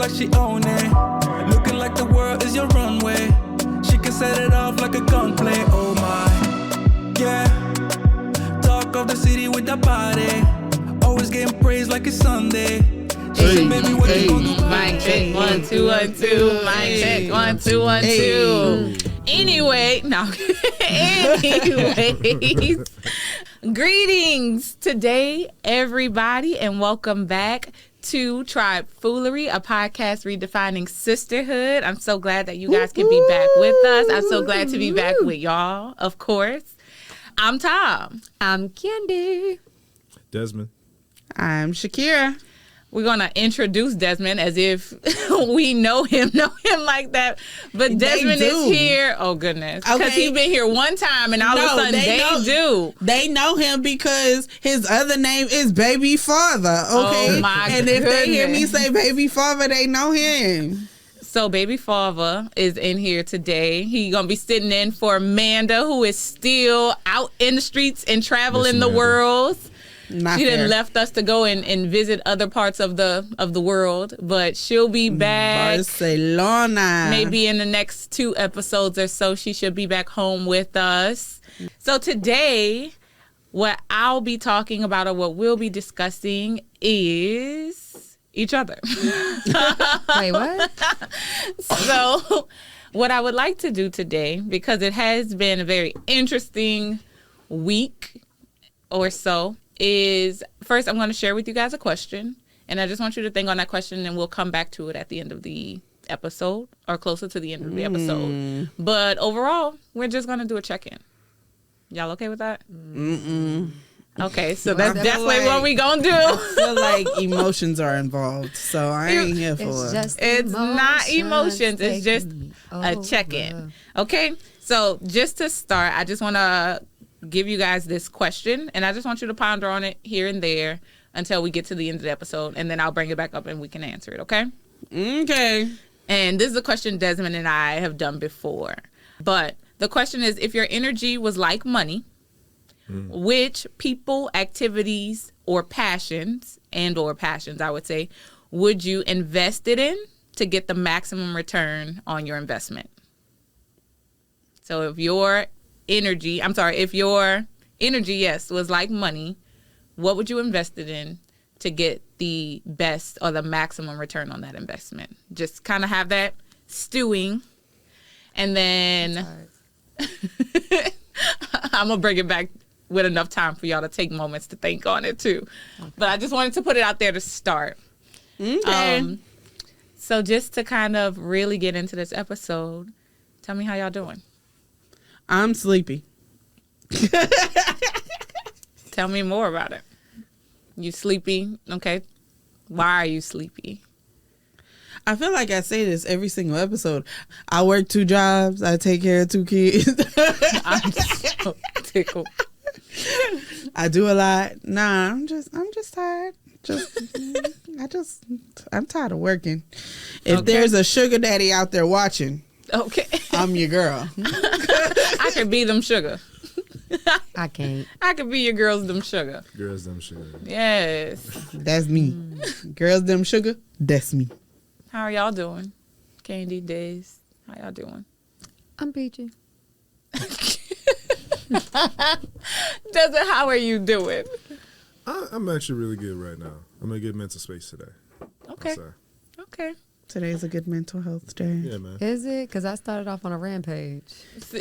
like she own it. Looking like the world is your runway. She can set it off like a gunplay. Oh my, yeah. Talk of the city with that body. Always getting praised like it's Sunday. Hey, baby, what you gonna do? Mic check, 1 2 1 2. Mic check, 1 2 1 2. Anyway, no. Anyways, greetings today, everybody, and welcome back to Tribe Foolery, a podcast redefining sisterhood. I'm so glad that you guys can be back with us. I'm so glad to be back with y'all, of course. I'm Tom. I'm Candy. Desmond. I'm Shakira. We're going to introduce Desmond as if we know him like that. But Desmond is here. Oh, goodness. Because he's been here one time and all of a sudden they do. They know him because his other name is Baby Father. Okay. Oh, my and goodness. if they hear me say Baby Father, they know him. So Baby Father is in here today. He's going to be sitting in for Manda, who is still out in the streets and traveling the world. Not she fair. done left us to go and visit other parts of the world, but she'll be back. Barcelona. Maybe in the next 2 episodes or so, she should be back home with us. So today, what I'll be talking about, or what we'll be discussing, is each other. Wait, what? So what I would like to do today, because it has been a very interesting week or so, is first I'm going to share with you guys a question, and I just want you to think on that question, and we'll come back to it at the end of the episode or closer to the end of the episode. But overall, we're just going to do a check-in. Y'all okay with that? Okay, so that's definitely what we going to do. I feel like emotions are involved, so I ain't here for it. It's not emotions. It's just a check-in. Okay, so just to start, I just want to give you guys this question, and I just want you to ponder on it here and there until we get to the end of the episode, and then I'll bring it back up and we can answer it, okay? Okay. And this is a question Desmond and I have done before. But the question is, if your energy was like money, which people, activities, or passions, I would say, would you invest it in to get the maximum return on your investment? So if your energy, yes, was like money, what would you invest it in to get the best or the maximum return on that investment? Just kind of have that stewing. And then I'm going to bring it back with enough time for y'all to take moments to think on it too. Okay. But I just wanted to put it out there to start. Okay. So just to kind of really get into this episode, tell me how y'all doing. I'm sleepy. Tell me more about it. You sleepy? Okay. Why are you sleepy? I feel like I say this every single episode. I work 2 jobs. I take care of 2 kids. I'm so tickled. I do a lot. Nah, I'm just tired. I'm tired of working. If there's a sugar daddy out there watching, okay, I'm your girl. I can be them sugar. I can't. I can be your girls them sugar. Girls, them sugar. Yes. That's me. Girls, them sugar. That's me. How are y'all doing? Candy, Days. How y'all doing? I'm peachy. Desmond, how are you doing? I'm actually really good right now. I'm in a good mental space today. Okay. Okay. Today's a good mental health day. Yeah, man. Is it? Because I started off on a rampage.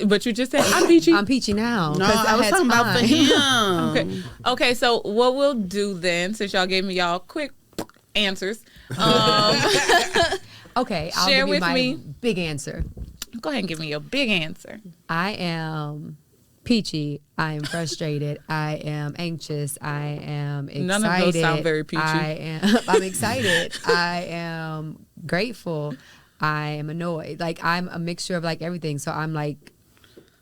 But you just said, I'm peachy. I'm peachy now. No, I was talking about for him. Okay, so what we'll do then, since y'all gave me y'all quick answers. Okay, I'll share give you with my me. big answer. Go ahead and give me your big answer. I am peachy. I am frustrated. I am anxious. I am excited. None of those sound very peachy. I'm excited. I am grateful. I am annoyed. Like, I'm a mixture of like everything. So I'm like,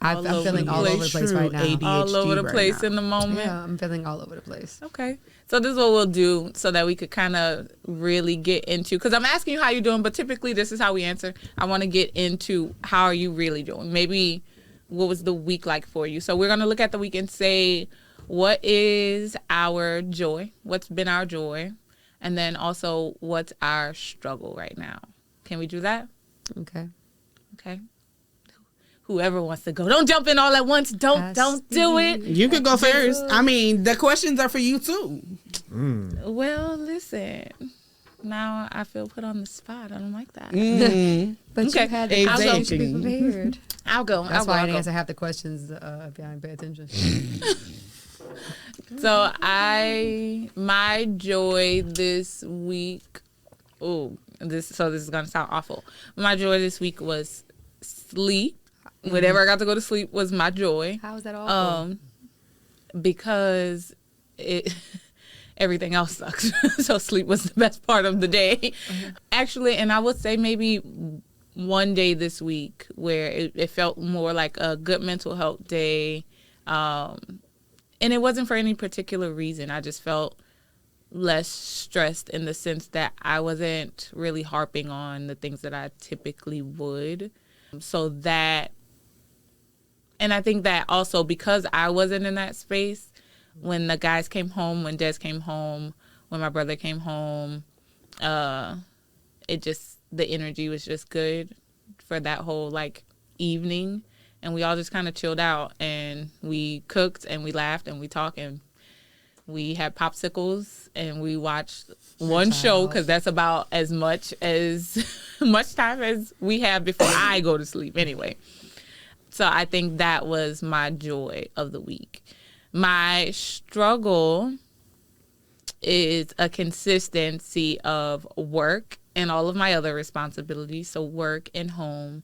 I'm feeling all over the place right now. ADHD all over the place now. In the moment. Yeah, I'm feeling all over the place. Okay. So this is what we'll do so that we could kind of really get into, because I'm asking you how you're doing, but typically this is how we answer. I want to get into how are you really doing? Maybe what was the week like for you? So we're going to look at the week and say, what is our joy? What's been our joy? And then also, what's our struggle right now? Can we do that? Okay. Okay. Whoever wants to go, don't jump in all at once. Don't do it. You could go first. I mean, the questions are for you too. Well, listen. Now I feel put on the spot. I don't like that. But Okay. you had the Exactly. conversation to be prepared. I'll go. That's why I I'll didn't go. answer half the questions if y'all didn't pay attention. So my joy this week. This is gonna sound awful. My joy this week was sleep. Whenever I got to go to sleep was my joy. How is that awful? Because everything else sucks. So sleep was the best part of the day. Actually, and I would say maybe one day this week where it felt more like a good mental health day. And it wasn't for any particular reason. I just felt less stressed in the sense that I wasn't really harping on the things that I typically would. So that, and I think that also because I wasn't in that space, when the guys came home, when Des came home, when my brother came home, the energy was just good for that whole like evening. And we all just kind of chilled out and we cooked and we laughed and we talked and we had popsicles and we watched one show because that's about as much time as we have before I go to sleep anyway. So I think that was my joy of the week. My struggle is a consistency of work and all of my other responsibilities. So work and home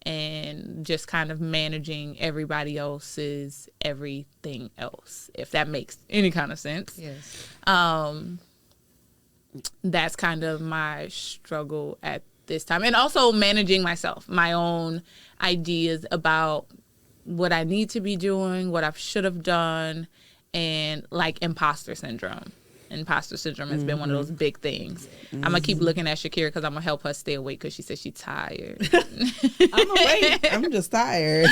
and just kind of managing everybody else's everything else, if that makes any kind of sense. Yes. That's kind of my struggle at this time. And also managing myself, my own ideas about what I need to be doing, what I should have done, and like imposter syndrome. Imposter syndrome has been one of those big things. I'm going to keep looking at Shakira because I'm going to help her stay awake because she says she's tired. I'm awake. I'm just tired.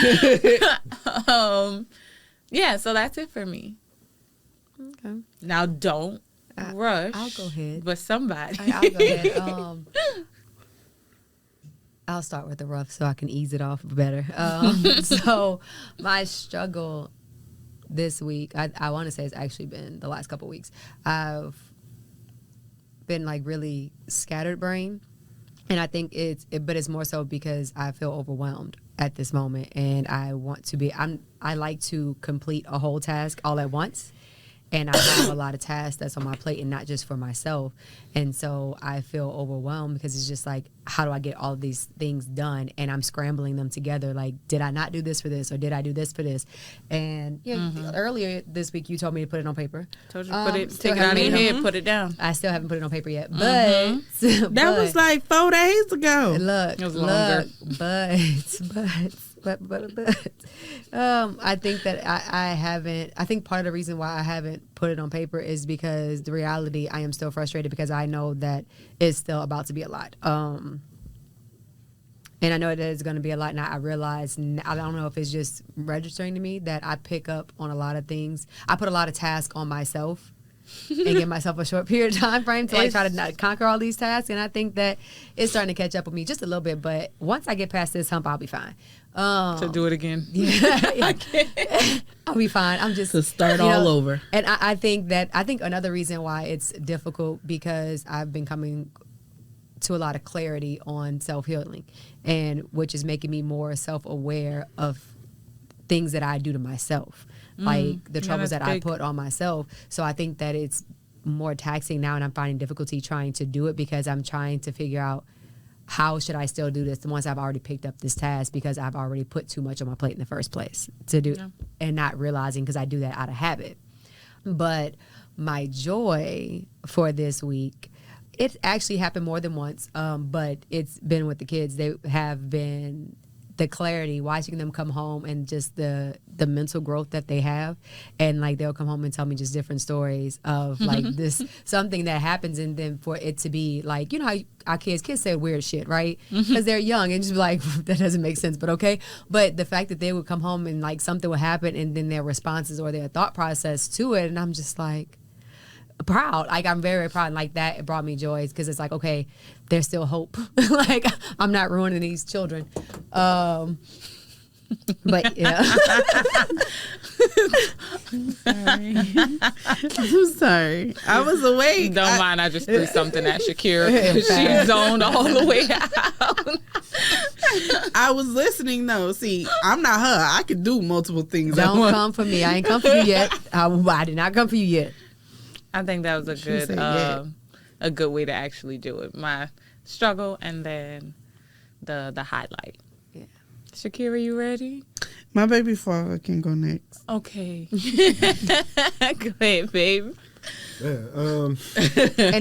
Yeah, so that's it for me. Okay. Now don't rush. I'll go ahead. But somebody. I'll go ahead. I'll start with the rough so I can ease it off better. So my struggle this week, I want to say it's actually been the last couple of weeks. I've been like really scattered brain. And I think but it's more so because I feel overwhelmed at this moment. And I want to I like to complete a whole task all at once. And I have a lot of tasks that's on my plate and not just for myself. And so I feel overwhelmed because it's just like, how do I get all of these things done? And I'm scrambling them together. Like, did I not do this for this? Or did I do this for this? And earlier this week, you told me to put it on paper. Told you to take it out of your head, put it down. I still haven't put it on paper yet. But That was like 4 days ago. Look, It was longer. But I think that I haven't. I think part of the reason why I haven't put it on paper is because the reality, I am still frustrated because I know that it's still about to be a lot. And I know that it's going to be a lot. And I realize, I don't know if it's just registering to me that I pick up on a lot of things. I put a lot of tasks on myself and give myself a short period of time frame to like try to not conquer all these tasks. And I think that it's starting to catch up with me just a little bit. But once I get past this hump, I'll be fine. To do it again. Yeah, I'll be fine. I'm just To start all over. And I think another reason why it's difficult because I've been coming to a lot of clarity on self-healing, and which is making me more self-aware of things that I do to myself, like the troubles that I put on myself. So I think that it's more taxing now, and I'm finding difficulty trying to do it because I'm trying to figure out how should I still do this once I've already picked up this task because I've already put too much on my plate in the first place to do, and not realizing because I do that out of habit. But my joy for this week, it actually happened more than once, but it's been with the kids. They have been the clarity, watching them come home and just the mental growth that they have. And like they'll come home and tell me just different stories of like this, something that happens, and then for it to be like, you know how our kids say weird shit, right? Because they're young and just be like, that doesn't make sense, but okay. But the fact that they would come home and like something would happen and then their responses or their thought process to it, and I'm just like, proud. Like, I'm very, very proud. And like that, it brought me joy because it's like, okay, there's still hope. Like, I'm not ruining these children. But yeah. I'm sorry. I was awake. Don't mind, I just threw something at Shakira. She zoned all the way out. I was listening though. See, I'm not her. I can do multiple things. at Don't once. come for me. I ain't come for you yet. I did not come for you yet. I think that was a She good said, yeah. a good way to actually do it. My struggle and then the highlight. Yeah. Shakira, you ready? My baby father can go next. Okay. Go ahead, babe. Yeah. And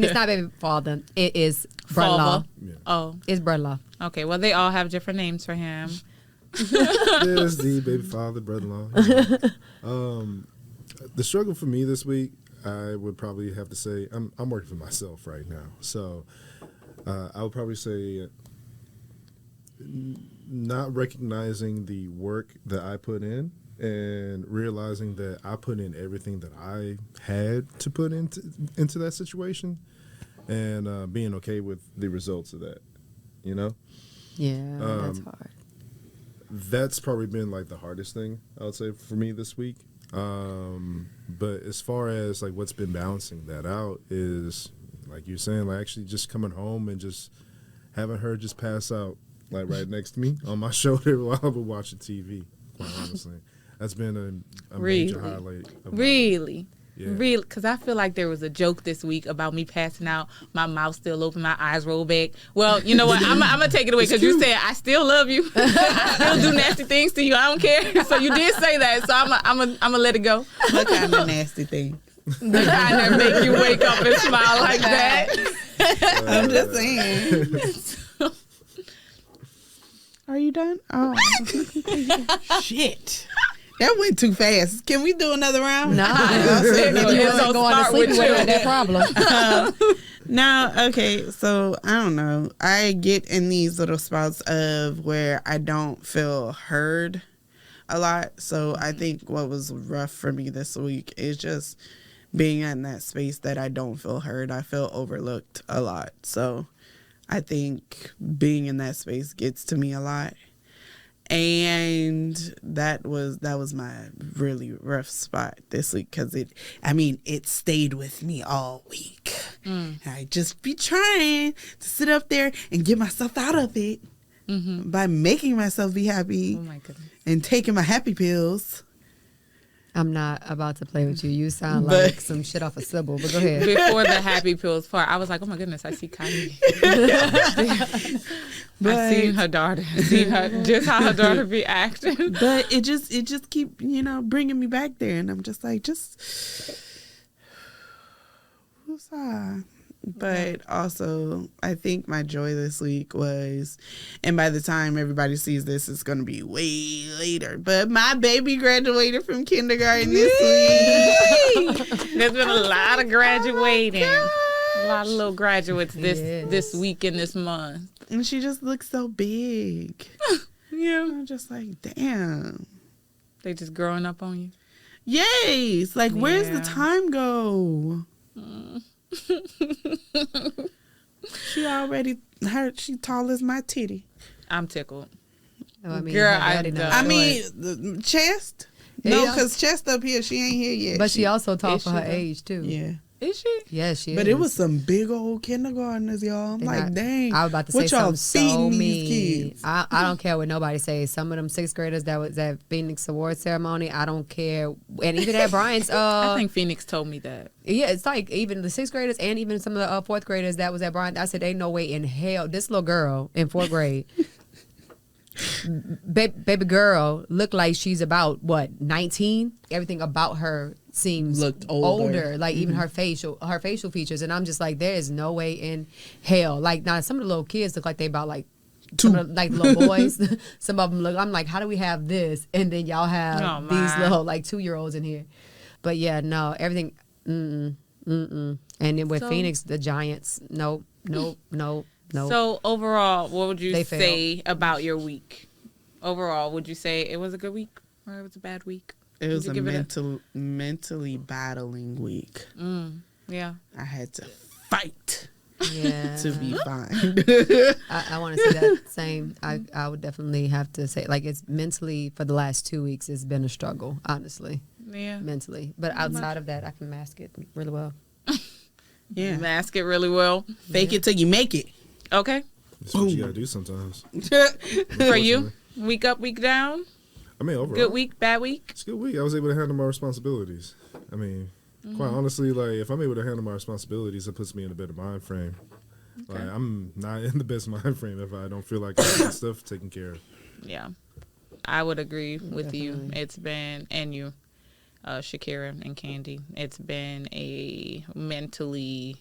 it's not baby father. It is brother-in-law. Father. Yeah. Oh, It's brother-in-law. okay. Well, they all have different names for him. There's the baby father, brother-in-law. The struggle for me this week, I would probably have to say, I'm working for myself right now. So I would probably say not recognizing the work that I put in and realizing that I put in everything that I had to put into that situation and being okay with the results of that, you know? Yeah, that's hard. That's probably been like the hardest thing I would say for me this week. But as far as like what's been balancing that out is like you're saying, like actually just coming home and just having her just pass out like right next to me on my shoulder while I've been watching TV. Quite honestly, that's been a major Really? highlight. Of my- Really? Yeah. Really? Because I feel like there was a joke this week about me passing out, my mouth still open, my eyes roll back. Well, you know what? I'm going to take it away because you said, I still love you. I still do nasty things to you. I don't care. So you did say that. So I'm going to let it go. What kind of nasty thing? The kind that make you wake up and smile like that. I'm just saying. Are you done? Oh. Shit. That went too fast. Can we do another round? Nah, It's if you gonna ain't going to start sleep, with you ain't you. got that problem. No, okay. So I don't know. I get in these little spouts of where I don't feel heard a lot. So I think what was rough for me this week is just being in that space that I don't feel heard. I feel overlooked a lot. So I think being in that space gets to me a lot. And that was my really rough spot this week because it stayed with me all week. I just be trying to sit up there and get myself out of it by making myself be happy Oh, my goodness. and taking my happy pills. I'm not about to play with you. You sound But- like some shit off a Sybil, but go ahead. Before the happy pills part, I was like, oh my goodness, I see Kylie. I seen her daughter. I seen her, just how her daughter be acting. But it just keep bringing me back there, and I'm just like woosah. But also, I think my joy this week was, and by the time everybody sees this, it's going to be way later. But my baby graduated from kindergarten this week. There's been a lot of graduating. A lot of little graduates Yes. this week and this month. And she just looks so big. Yeah. I'm just like, damn. They just growing up on you. Yes. Like, where's the Yeah. time go? She tall as my titty. I'm tickled. No, I mean, Girl, her daddy I- knows I what. mean, the chest? No, Yeah. because chest up here, she ain't here yet. But she also tall Is for she her though? age too. Yeah. Is she? Yes, she But is. it was some big old kindergartners, y'all. I'm And like, dang. I was about to say what y'all something so feeding mean. these kids? I don't care what nobody says. Some of them sixth graders that was at Phoenix Award ceremony, I don't care. And even at Brian's, I think Phoenix told me that. yeah, it's like even the sixth graders and even some of the fourth graders that was at Brian. I said, ain't no way in hell this little girl in fourth grade, baby girl, looked like she's about 19. Everything about her seems Looked older. Like even her facial features, and I'm just like, there is no way in hell. Like now, some of the little kids look like they about like. Some of the, like little boys, some of them look. I'm like, how do we have this, and then y'all have Oh, these my. little like 2-year-olds in here? But yeah, no, everything. And then with So- Phoenix, the Giants, nope. So overall, what would you They say about your week? Overall, would you say it was a good week or it was a bad week? It was Would a you give it mentally battling week. What Yeah. I had to fight Yeah. to be fine. I want to say that same. I would definitely have to say, like, it's mentally for the last 2 weeks, it's been a struggle, honestly, Yeah. mentally. But outside of that, I can mask it really well. Yeah. Mask it really well. Fake it till you make it. Okay. That's what you gotta do sometimes. For you, week up, week down. I mean, overall, Good week, bad week. it's a good week. I was able to handle my responsibilities. I mean, quite honestly, like if I'm able to handle my responsibilities, it puts me in a better mind frame. Like I'm not in the best mind frame if I don't feel like I got stuff taken care of. Yeah, I would agree with you. Definitely. It's been, and you, Shakira and Candy, it's been a mentally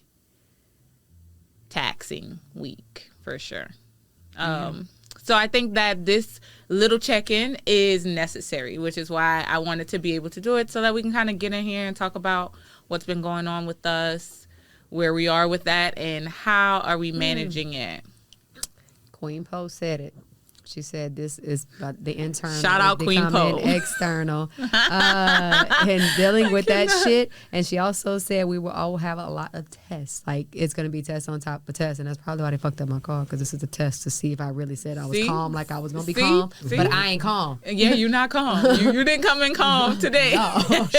taxing week for sure. So I think that this little check-in is necessary, which is why I wanted to be able to do it so that we can kind of get in here and talk about what's been going on with us, where we are with that, and how are we managing it. Queen Poe said it. She said this is the internal. Shout out Queen becoming Poe. External. And dealing with that shit. And she also said we will all have a lot of tests. Like, it's going to be tests on top of tests. And that's probably why they fucked up my car, because this is a test to see if I really said I was See? calm, like I was going to be See? calm. See? But I ain't calm. Yeah, you're not calm. You didn't come in calm today.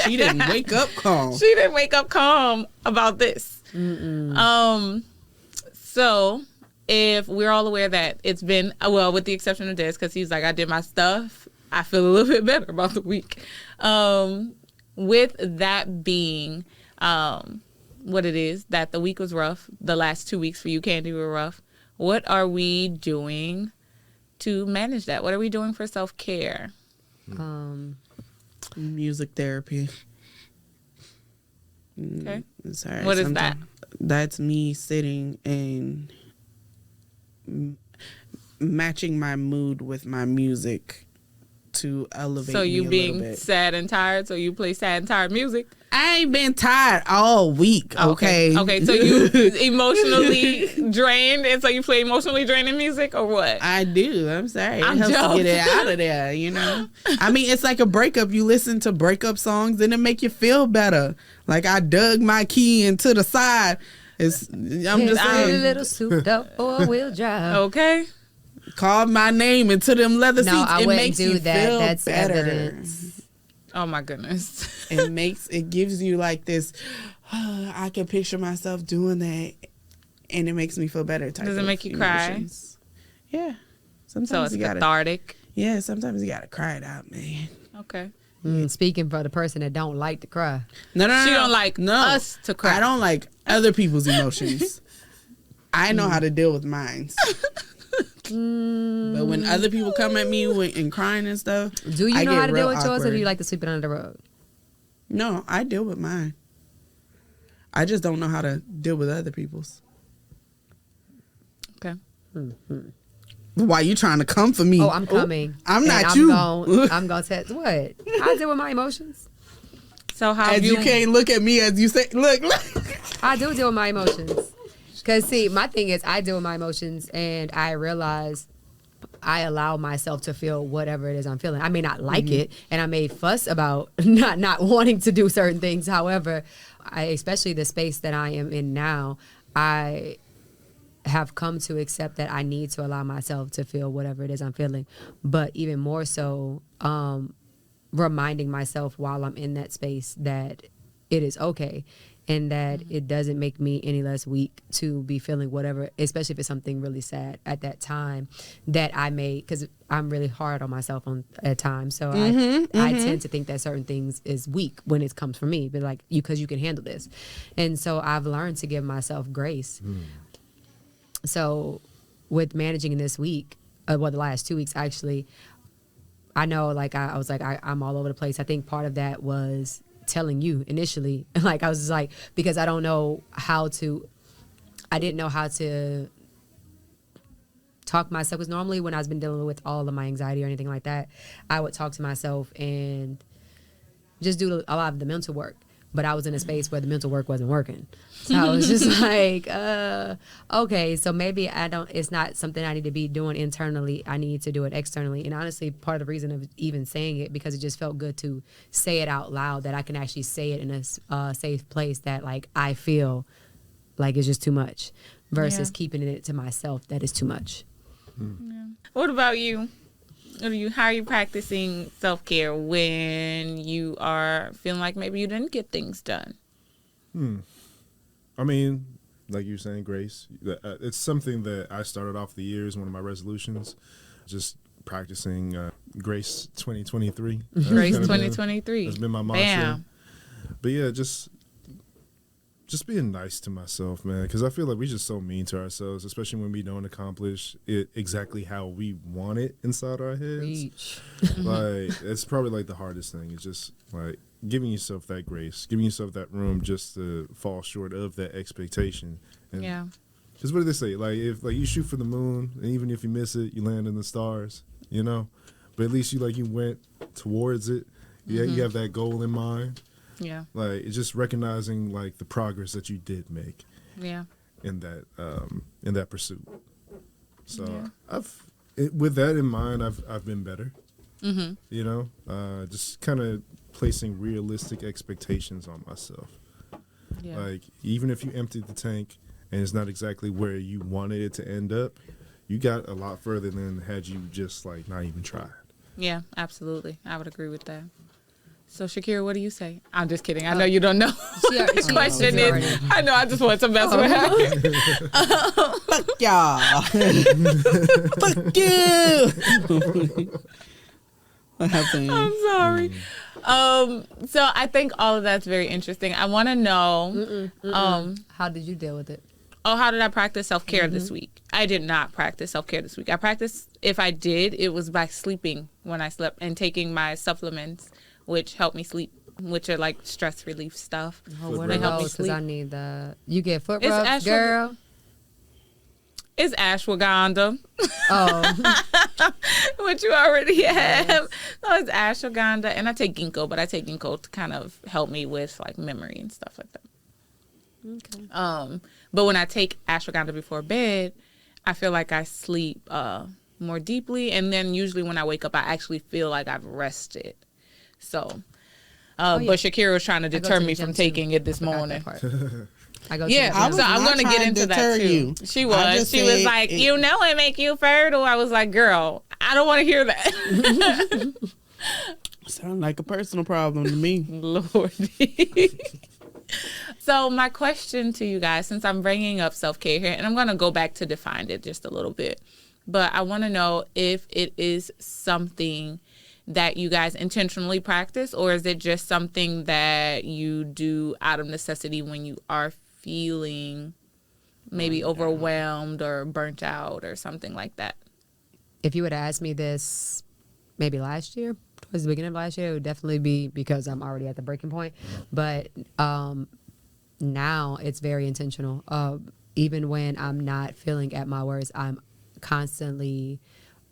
She didn't wake up calm. She didn't wake up calm about this. So if we're all aware that it's been, well, with the exception of this, because he's like, I did my stuff, I feel a little bit better about the week. With that being what it is, that the week was rough, the last 2 weeks for you, Candy, were rough. What are we doing to manage that? What are we doing for self-care? Music therapy. Okay. Sorry. What is that? That's me sitting and matching my mood with my music to elevate So me you a being little bit. sad and tired, so you play sad and tired music. I ain't been tired all week, okay? Okay, so you emotionally drained, and so you play emotionally draining music, or what? I do. I'm sorry. It I'm helps to joking. get it out of there, you know? I mean, it's like a breakup. You listen to breakup songs and it make you feel better. Like I dug my key into the side. I'm just I'm a saying. little souped up four-wheel drive. Okay. Call my name into them leather No, seats. I it wouldn't makes do you that. feel That's better. evidence. Oh my goodness. It gives you like this, I can picture myself doing that, and it makes me feel better. Type Does it of make you emotions. Yeah. Sometimes So it's you gotta. cathartic. Yeah, sometimes you gotta cry it out, man. Okay. Speaking for the person that don't like to cry. No, She don't like us to cry. I don't like other people's emotions. I know how to deal with mine. But when other people come at me and crying and stuff, Do you I know get how to deal real with yours, or do awkward. you like to sweep it under the rug? No, I deal with mine. I just don't know how to deal with other people's. Okay. Why you trying to come for me? Oh, I'm coming. I'm And not you. I'm gonna test what I deal with my emotions. So how As you can't look at me as you say, look. I do deal with my emotions. Cause see, my thing is I deal with my emotions, and I realize I allow myself to feel whatever it is I'm feeling. I may not like it, and I may fuss about not wanting to do certain things. However, especially the space that I am in now, I have come to accept that I need to allow myself to feel whatever it is I'm feeling. But even more so, reminding myself while I'm in that space that it is okay, and that it doesn't make me any less weak to be feeling whatever, especially if it's something really sad at that time that I may, because I'm really hard on myself at times. So I tend to think that certain things is weak when it comes from me, but like because you can handle this. And so I've learned to give myself grace. So with managing this week, the last 2 weeks actually, I know like I was like, I'm all over the place. I think part of that was telling you initially, like I was just like, because I didn't know how to talk myself, because normally when I've been dealing with all of my anxiety or anything like that, I would talk to myself and just do a lot of the mental work. but I was in a space where the mental work wasn't working. So I was just like, okay, so maybe it's not something I need to be doing internally. I need to do it externally. And honestly, part of the reason of even saying it, because it just felt good to say it out loud, that I can actually say it in a safe place that like I feel like it's just too much versus keeping it to myself that is too much. Yeah. What about you? How are you practicing self-care when you are feeling like maybe you didn't get things done? I mean, like you were saying, Grace, it's something that I started off the year as one of my resolutions, just practicing Grace 2023. Grace 2023. That's been my mantra. Bam. But yeah, just being nice to myself, man, because I feel like we're just so mean to ourselves, especially when we don't accomplish it exactly how we want it inside our heads. Like, it's probably like the hardest thing. It's just like giving yourself that grace, giving yourself that room just to fall short of that expectation. And Yeah. Because what do they say? Like, if like you shoot for the moon, and even if you miss it, you land in the stars, you know? But at least you went towards it. Yeah, you have that goal in mind. Yeah. Like, it's just recognizing like the progress that you did make. Yeah. In that pursuit. So with that in mind, I've been better. Mm-hmm. You know, just kind of placing realistic expectations on myself. Yeah. Like, even if you emptied the tank and it's not exactly where you wanted it to end up, you got a lot further than had you just like not even tried. Yeah, absolutely. I would agree with that. So, Shakira, what do you say? I'm just kidding. I know you don't know. The question is, I know, I just want to mess with her. Fuck y'all. Fuck you. What happened? I'm sorry. So I think all of that's very interesting. I want to know, how did you deal with it? how did I practice self-care this week? I did not practice self-care this week. I practiced, if I did, it was by sleeping when I slept and taking my supplements, which help me sleep, which are like stress relief stuff. Oh, what They are help me those? Because sleep. I need the. You get foot It's rubs, girl. It's ashwagandha, Oh, which you already have. No, it's ashwagandha, and I take ginkgo, but I take ginkgo to kind of help me with like memory and stuff like that. okay. But when I take ashwagandha before bed, I feel like I sleep more deeply, and then usually when I wake up, I actually feel like I've rested. So, but Shakira was trying to deter me from taking it this morning. I go to Yeah, the gym. so I'm going to get into that too. You. She was. She was like, you know, it make you fertile. I was like, girl, I don't want to hear that. Sound like a personal problem to me. Lordy. So my question to you guys, since I'm bringing up self-care here, and I'm going to go back to define it just a little bit, but I want to know if it is something that you guys intentionally practice, or is it just something that you do out of necessity when you are feeling maybe overwhelmed or burnt out or something like that? If you would have asked me this maybe last year, towards the beginning of last year, it would definitely be because I'm already at the breaking point. But now it's very intentional. Even when I'm not feeling at my worst, I'm constantly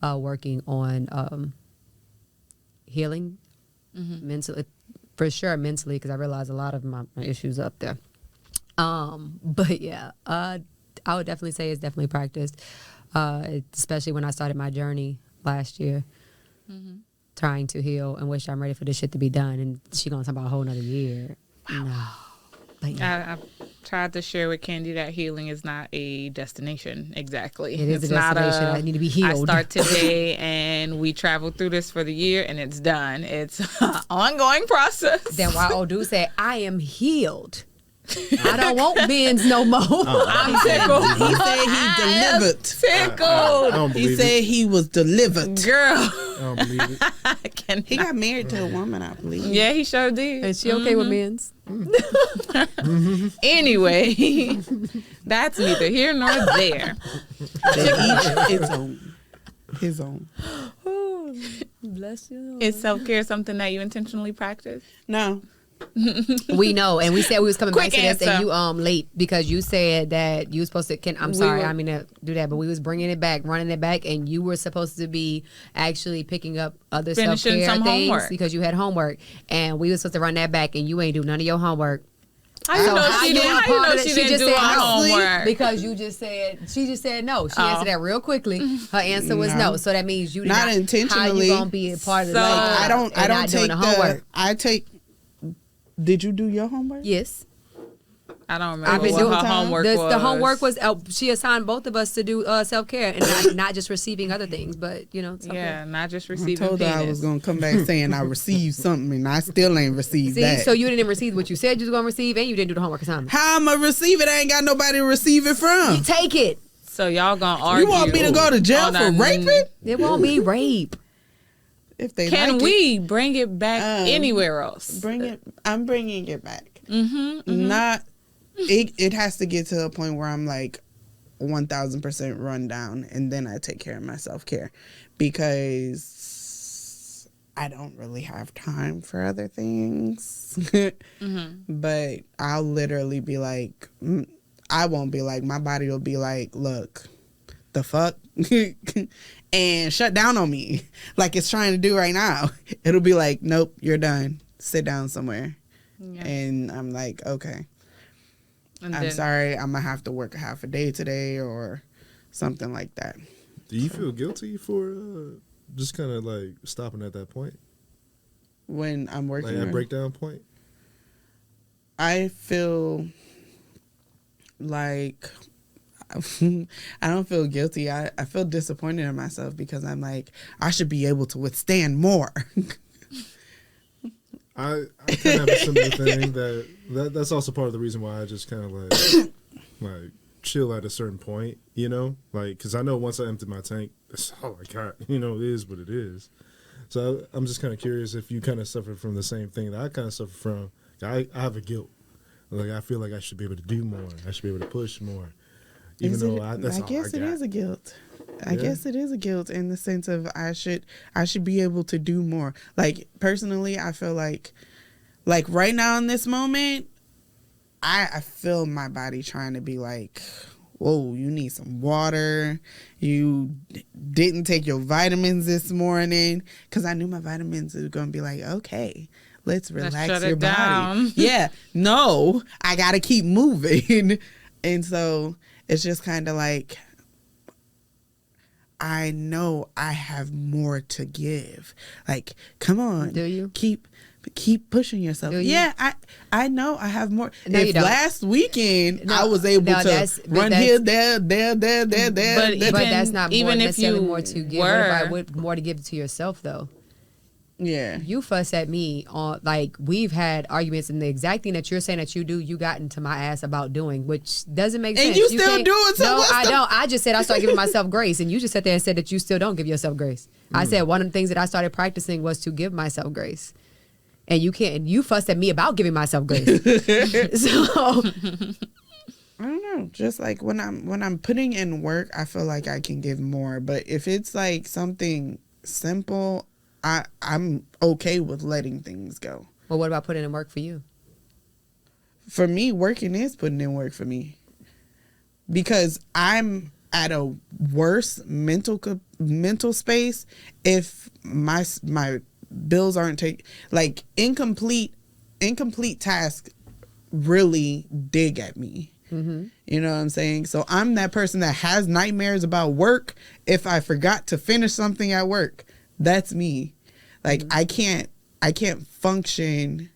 working on healing mentally, for sure mentally, because I realize a lot of my issues up there. But yeah, I would definitely say it's definitely practiced, especially when I started my journey last year, trying to heal and wish I'm ready for this shit to be done. And she gonna talk about a whole nother year. Wow. No. But yeah. I tried to share with Candy that healing is not a destination exactly. It is It's a destination. I need to be healed. I start today and we travel through this for the year and it's done. It's an ongoing process. Then why old dude said, I am healed. I don't want bins no more. I'm tickled. He said he delivered. Tickled. I don't He believe said it. he was delivered. Girl. I don't believe it. I cannot. He got married to a woman, I believe. Yeah, he sure did. Is she okay with men's? Anyway, that's neither here nor there. To each his own. His own. Oh, bless you. Is self-care something that you intentionally practice? No, We know, and we said we was coming Quick back to this, and answer. you late because you said that you was supposed to. I'm sorry, I mean to do that, but we was bringing it back, running it back, and you were supposed to be actually picking up other Finishing self-care some things homework. because you had homework, and we was supposed to run that back, and you ain't do none of your homework. How you know how she you didn't? a How you part know of it? she She didn't just do said her no. homework? Because she just said no. She answered that real quickly. Her answer was No. no. So that means you did Not How intentionally. you gonna be a part of So- like I don't not doing take the homework? I take. Did you do your homework? Yes. I don't remember I've been what doing her homework the was. homework was she assigned both of us to do self-care and not just receiving other things, but self-care. Yeah, not just I receiving told her I penis. was gonna come back saying I received something and I still ain't received See, that. so you didn't receive what you said you was gonna receive, and you didn't do the homework assignment. How I'm gonna receive it? I ain't got nobody to receive it from. You take it. So y'all gonna argue? You want me to go to jail on for a- raping? It won't be rape. If they Can like we bring it back anywhere else? bring it? I'm bringing it back. Mm-hmm. Not. It has to get to a point where I'm like 1,000% run down, and then I take care of my self-care because I don't really have time for other things. But I'll literally be like, I won't be like, my body will be like, look, the fuck, and shut down on me like it's trying to do right now. It'll be like, nope, you're done. Sit down somewhere. Yeah. And I'm like, okay. And I'm then- sorry, I'm gonna have to work a half a day today or something like that. Do you feel guilty for just kind of like stopping at that point, When I'm like working, at breakdown point? I feel like I don't feel guilty. I feel disappointed in myself because I'm like, I should be able to withstand more. I kind of have a similar thing that's also part of the reason why I just kind of like chill at a certain point, like because I know once I empty my tank, that's all I got. It is what it is. So I'm just kind of curious if you kind of suffer from the same thing that I kind of suffer from. I have a guilt. Like I feel like I should be able to do more. I should be able to push more. Even though that's I all guess I it got. is a guilt. I Yeah. guess it is a guilt in the sense of I should be able to do more. Like personally, I feel like right now in this moment, I feel my body trying to be like, whoa, you need some water. You didn't take your vitamins this morning, because I knew my vitamins were going to be like, okay, let's relax shut your it body. down. Yeah, no, I got to keep moving. And so it's just kind of like, I know I have more to give. Like, come on. Do you? Keep pushing yourself. Do you? Yeah, I know I have more. No, you if don't. last weekend No, I was able no, to that's- but run that's- here, there, But But even- that's not more, even if necessarily you more to give. What more to give to yourself though? yeah. You fuss at me on like we've had arguments, and the exact thing that you're saying that you do, you got into my ass about doing, which doesn't make And sense. you still can't- do it, so no, what's I the- don't. I just said I started giving myself grace, and you just sat there and said that you still don't give yourself grace. I said one of the things that I started practicing was to give myself grace, and you can't. You fussed at me about giving myself grace. So I don't know. Just like when I'm putting in work, I feel like I can give more. But if it's like something simple, I'm okay with letting things go. well, what about putting in work for you? For me, working is putting in work for me, because I'm at a worse mental space if my bills aren't taken. Like incomplete tasks really dig at me. You know what I'm saying? So I'm that person that has nightmares about work if I forgot to finish something at work. That's me. Like I can't function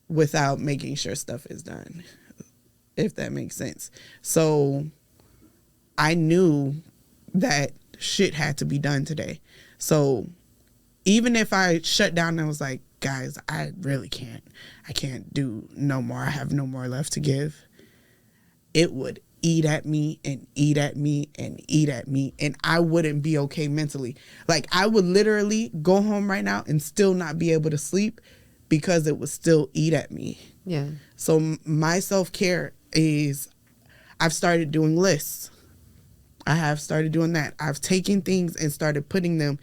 without making sure stuff is done, if that makes sense. So I knew that shit had to be done today. So even if I shut down and was like, guys, I really can't. I can't do no more. I have no more left to give. It would eat at me and eat at me and eat at me, and I wouldn't be okay mentally. Like I would literally go home right now and still not be able to sleep because it would still eat at me. Yeah. So my self-care is, I've started doing lists. I have started doing that. I've taken things and started putting them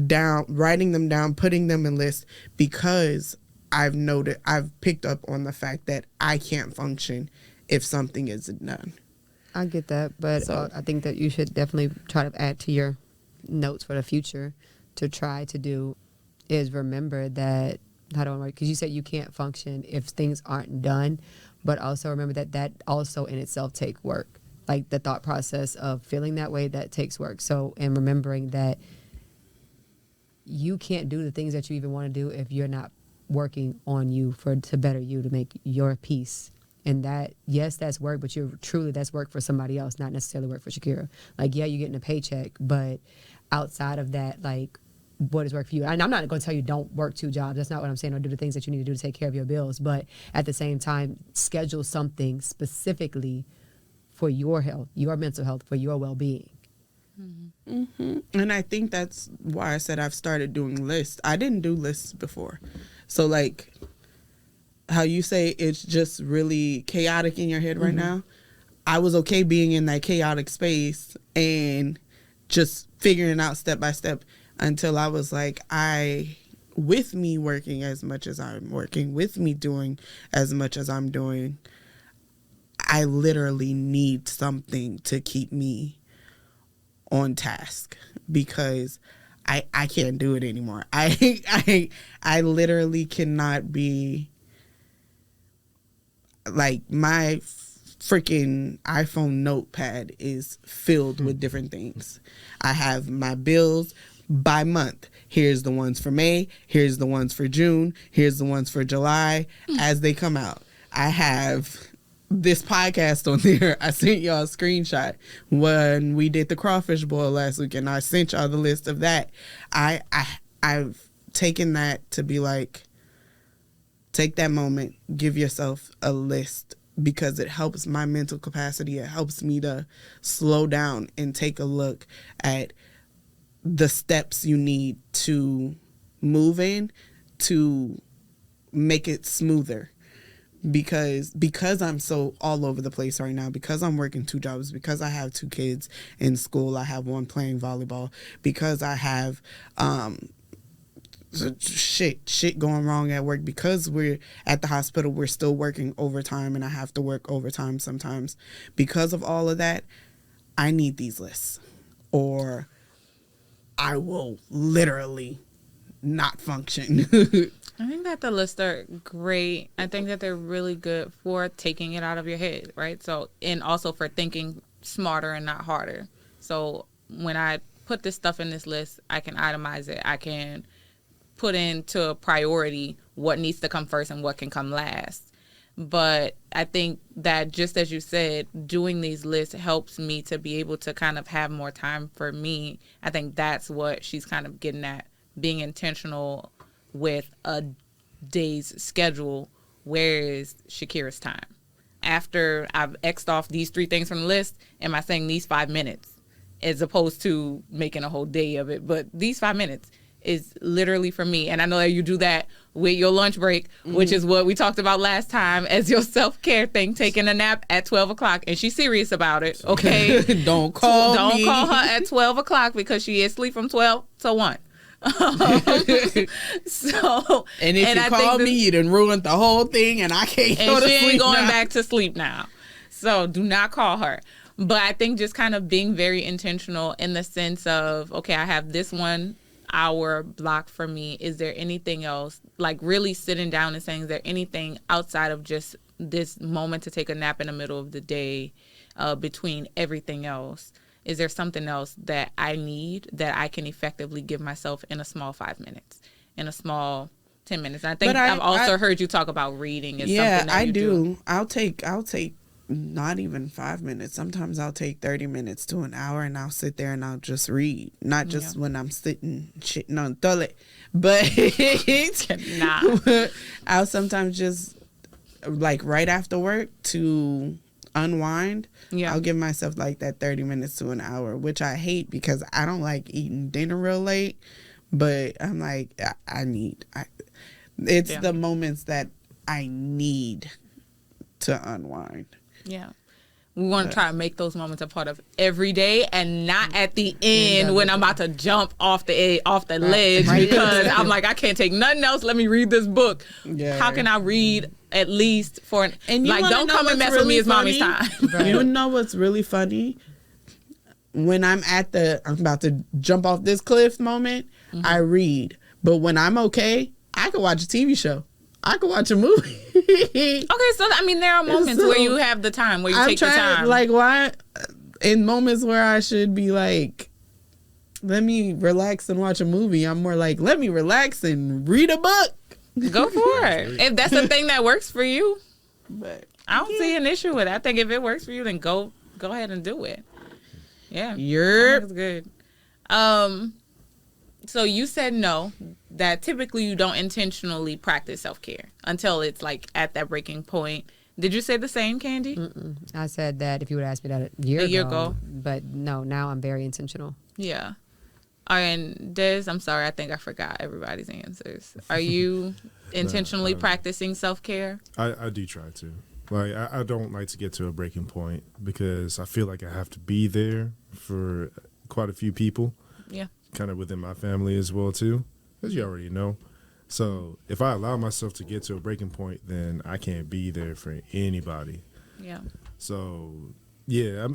down, writing them down, putting them in lists, because I've picked up on the fact that I can't function if something isn't done. I get that, but So- I think that you should definitely try to add to your notes for the future to try to do is remember that, how do I work? Because you said you can't function if things aren't done, but also remember that also in itself take work. Like the thought process of feeling that way, that takes work. So, and remembering that you can't do the things that you even want to do if you're not working on you to better you, to make your peace. And that, yes, that's work, but that's work for somebody else, not necessarily work for Shakira. Like, yeah, you're getting a paycheck, but outside of that, like, what is work for you? And I'm not going to tell you don't work 2 jobs. That's not what I'm saying, or do the things that you need to do to take care of your bills. But at the same time, schedule something specifically for your health, your mental health, for your well-being. And I think that's why I said I've started doing lists. I didn't do lists before. So, like, how you say it's just really chaotic in your head right now, I was okay being in that chaotic space and just figuring out step by step until I was like, with me working as much as I'm working, with me doing as much as I'm doing, I literally need something to keep me on task because I can't do it anymore. I literally cannot be, like, my freaking iPhone notepad is filled with different things. I have my bills by month. Here's the ones for May. Here's the ones for June. Here's the ones for July as they come out. I have this podcast on there. I sent y'all a screenshot when we did the crawfish boil last week, and I sent y'all the list of that. I've taken that to be like, take that moment, give yourself a list, because it helps my mental capacity. It helps me to slow down and take a look at the steps you need to move in to make it smoother. Because I'm so all over the place right now, because I'm working 2 jobs, because I have 2 kids in school, I have one playing volleyball, because I have shit going wrong at work, because we're at the hospital, we're still working overtime and I have to work overtime sometimes. Because of all of that, I need these lists or I will literally not function. I think that the lists are great. I think that they're really good for taking it out of your head, right? So, and also for thinking smarter and not harder. So when I put this stuff in this list, I can itemize it. I can put into a priority what needs to come first and what can come last. But I think that, just as you said, doing these lists helps me to be able to kind of have more time for me. I think that's what she's kind of getting at, being intentional with a day's schedule. Where is Shakira's time? After I've X'd off these 3 things from the list, am I saying these 5 minutes as opposed to making a whole day of it? But these 5 minutes is literally for me. And I know that you do that with your lunch break, which is what we talked about last time as your self-care thing, taking a nap at 12 o'clock. And she's serious about it, okay? Don't call her at 12 o'clock because she is asleep from 12 to 1. So, and if you call me, you done ruined the whole thing, and I can't go to sleep. She ain't going now. back to sleep now. So do not call her. But I think just kind of being very intentional in the sense of, okay, I have this 1 hour block for me. Is there anything else? Like really sitting down and saying, is there anything outside of just this moment to take a nap in the middle of the day, between everything else? Is there something else that I need that I can effectively give myself in a small 5 minutes, in a small 10 minutes? And I think I've also heard you talk about reading. Is something that you do. I'll take not even 5 minutes. Sometimes I'll take 30 minutes to an hour, and I'll sit there and I'll just read. Not just when I'm sitting shitting on the toilet, but I'll sometimes just, like, right after work to unwind. I'll give myself like that 30 minutes to an hour, which I hate because I don't like eating dinner real late, but I'm like, it's the moments that I need to unwind. Yeah. We want to try to make those moments a part of every day, and not at the end when I'm about to jump off the ledge because I'm like, I can't take nothing else. Let me read this book. Yeah. How can I read at least for And you like? wanna Don't know come and what's mess with me. really It's mommy's funny? time. Right. You know what's really funny? When I'm about to jump off this cliff moment, I read. But when I'm okay, I can watch a TV show. I can watch a movie. Okay, so I mean, there are moments So, where you have the time where you I'm take your trying, time. like, why? In moments where I should be like, let me relax and watch a movie, I'm more like, let me relax and read a book. Go for it. If that's the thing that works for you, But I don't see an issue with it. I think if it works for you, then go ahead and do it. Yeah, you're that's good. So you said no, that typically you don't intentionally practice self-care until it's like at that breaking point. Did you say the same, Candy? I said that if you would ask me that a year ago. But no, now I'm very intentional. Yeah. And Des, I'm sorry, I think I forgot everybody's answers. Are you intentionally practicing self-care? I do try to. Like, I don't like to get to a breaking point because I feel like I have to be there for quite a few people. Yeah. Kind of within my family as well, too, as you already know. So if I allow myself to get to a breaking point, then I can't be there for anybody. Yeah. So, yeah,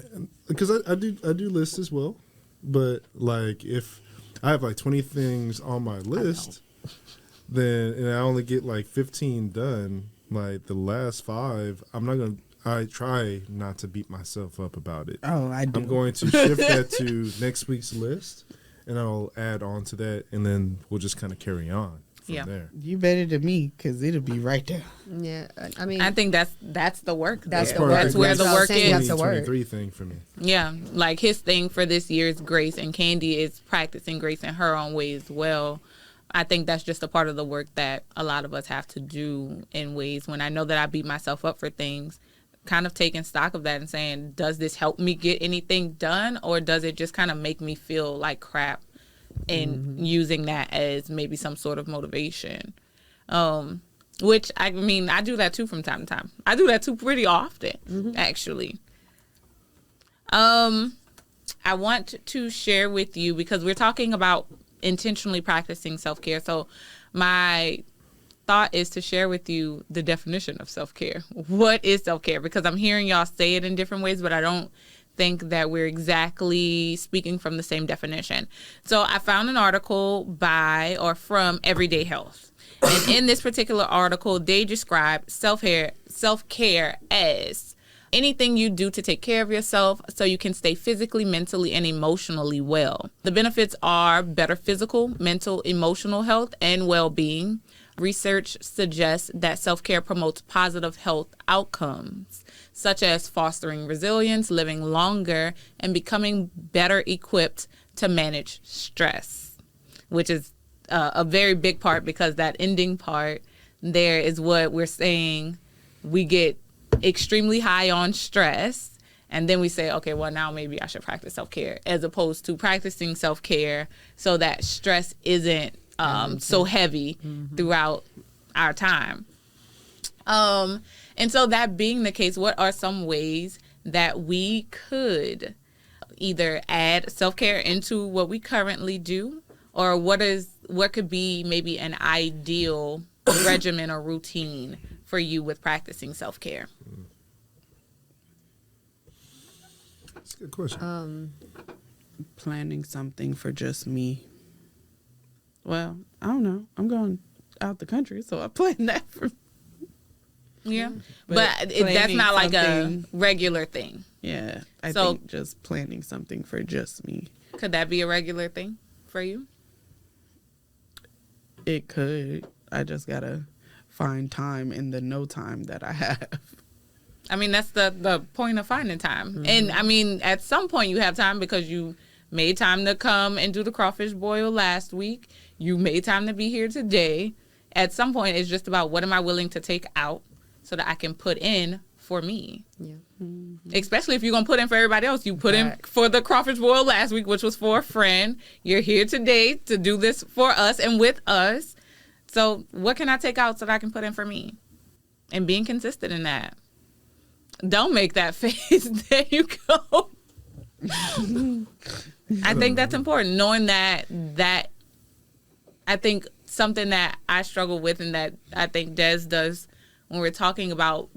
because I do lists as well. But, like, if I have, like, 20 things on my list, then and I only get, like, 15 done, like, the last 5, I try not to beat myself up about it. Oh, I do. I'm going to shift that to next week's list, and I'll add on to that, and then we'll just kind of carry on from there. You better than me, because it'll be right there. Yeah, I mean, I think that's the work. That's there. the work. That's where the work You have is. to work. 23 thing for me. Yeah, like his thing for this year is grace, and Candy is practicing grace in her own way as well. I think that's just a part of the work that a lot of us have to do in ways when I know that I beat myself up for things, kind of taking stock of that and saying, does this help me get anything done, or does it just kind of make me feel like crap, and using that as maybe some sort of motivation. Which, I mean, I do that too from time to time. I do that too pretty often, actually. I want to share with you, because we're talking about intentionally practicing self-care. So my thought is to share with you the definition of self-care. What is self-care? Because I'm hearing y'all say it in different ways, but I don't think that we're exactly speaking from the same definition. So I found an article from Everyday Health. And in this particular article, they describe self-care as anything you do to take care of yourself so you can stay physically, mentally, and emotionally well. The benefits are better physical, mental, emotional health, and well-being. Research suggests that self-care promotes positive health outcomes, such as fostering resilience, living longer, and becoming better equipped to manage stress, which is a very big part, because that ending part there is what we're saying. We get extremely high on stress, and then we say, okay, well, now maybe I should practice self-care, as opposed to practicing self-care so that stress isn't so heavy throughout our time. And so that being the case, what are some ways that we could either add self-care into what we currently do, or what could be maybe an ideal regimen or routine for you with practicing self-care? That's a good question. Planning something for just me. Well, I don't know. I'm going out the country, so I plan that for. Yeah, but that's planning not like a something- regular thing. Yeah, I So- think just planning something for just me. Could that be a regular thing for you? It could. I just gotta find time in the no time that I have. I mean, that's the point of finding time. And I mean, at some point you have time because you made time to come and do the crawfish boil last week. You made time to be here today. At some point, it's just about what am I willing to take out so that I can put in for me. Yeah. Especially if you're going to put in for everybody else. You put in for the crawfish boil last week, which was for a friend. You're here today to do this for us and with us. So what can I take out so that I can put in for me? And being consistent in that. Don't make that face. There you go. I think that's important. Knowing that I think something that I struggle with and that I think Des does when we're talking about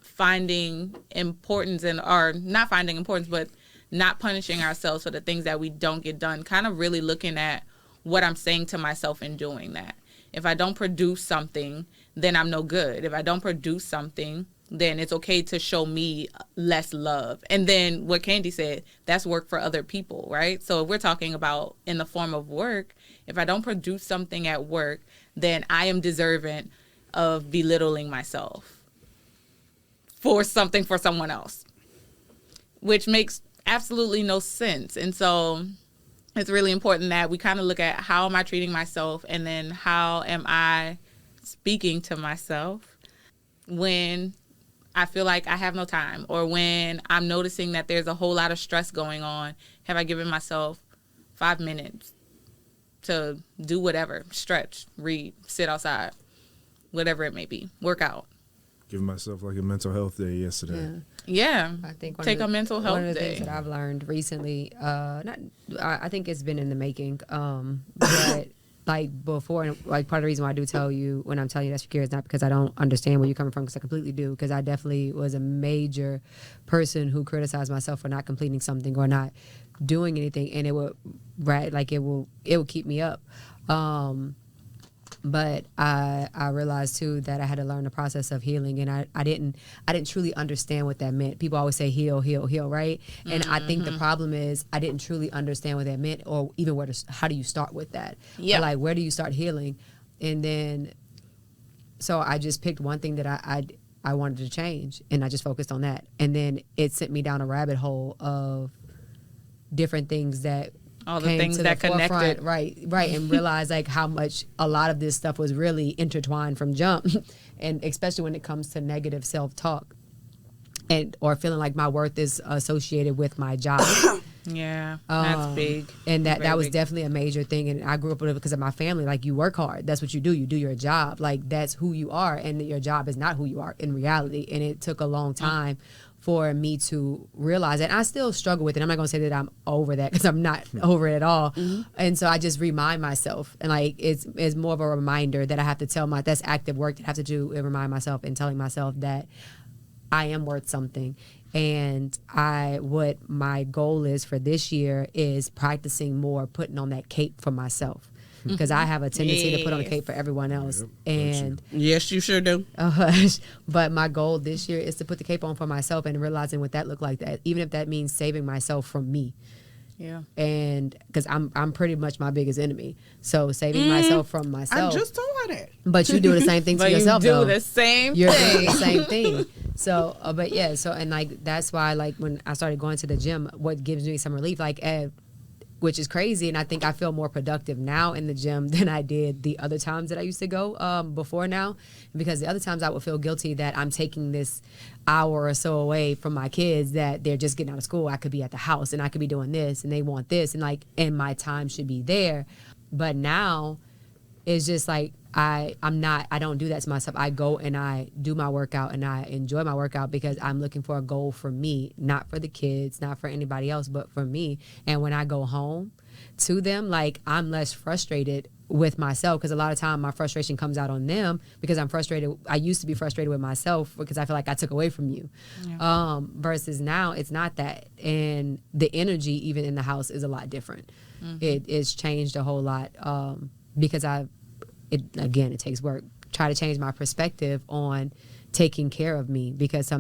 finding importance or not finding importance, but not punishing ourselves for the things that we don't get done, kind of really looking at what I'm saying to myself in doing that. If I don't produce something, then I'm no good. If I don't produce something, then it's okay to show me less love. And then what Candy said, that's work for other people, right? So if we're talking about in the form of work, if I don't produce something at work, then I am deserving of belittling myself for something for someone else, which makes absolutely no sense. And so it's really important that we kind of look at how am I treating myself, and then how am I speaking to myself when I feel like I have no time, or when I'm noticing that there's a whole lot of stress going on. Have I given myself 5 minutes to do whatever, stretch, read, sit outside, whatever it may be, work out? Giving myself like a mental health day yesterday. Yeah. I think take a mental health day. One of the things that I've learned recently, I think it's been in the making, but like before, like part of the reason why I do tell you when I'm telling you that's secure is not because I don't understand where you're coming from, because I completely do, because I definitely was a major person who criticized myself for not completing something or not doing anything, and it would keep me up. But I realized too that I had to learn the process of healing, and I didn't truly understand what that meant. People always say heal, heal, heal, right? And I think the problem is I didn't truly understand what that meant, or even how do you start with that? Yeah. Or like, where do you start healing? And then, so I just picked one thing that I wanted to change, and I just focused on that. And then it sent me down a rabbit hole of different things that all the things that connected, right, and realize like how much a lot of this stuff was really intertwined from jump, and especially when it comes to negative self-talk, and or feeling like my worth is associated with my job. Yeah, that's big, and that was big. Definitely a major thing. And I grew up with it because of my family. Like, you work hard, that's what you do your job, like that's who you are, and your job is not who you are in reality. And it took a long time for me to realize that. I still struggle with it. I'm not gonna say that I'm over that, because I'm not over it at all. And so I just remind myself, and like it's more of a reminder that I have to that's active work that I have to do, and remind myself and telling myself that I am worth something. And what my goal is for this year is practicing more putting on that cape for myself, because I have a tendency to put on a cape for everyone else. Yep, and Yes, you sure do. but my goal this year is to put the cape on for myself, and realizing what that looked like, that even if that means saving myself from me. Yeah. And because I'm pretty much my biggest enemy, so saving myself from myself. I just told her that. But you do the same thing to But yourself, you do though. the same You're thing. doing the same thing. So, but yeah, so, and like, that's why, like, when I started going to the gym, what gives me some relief, like, which is crazy, and I think I feel more productive now in the gym than I did the other times that I used to go before now, because the other times I would feel guilty that I'm taking this hour or so away from my kids, that they're just getting out of school. I could be at the house, and I could be doing this, and they want this, and like, and my time should be there. But now it's just like, I don't do that to myself. I go and I do my workout, and I enjoy my workout, because I'm looking for a goal for me, not for the kids, not for anybody else, but for me. And when I go home to them, like, I'm less frustrated with myself, because a lot of time my frustration comes out on them, because I'm frustrated. I used to be frustrated with myself because I feel like I took away from you. Yeah. Versus now it's not that. And the energy even in the house is a lot different. It's changed a whole lot, because it takes work. Try to change my perspective on taking care of me, because a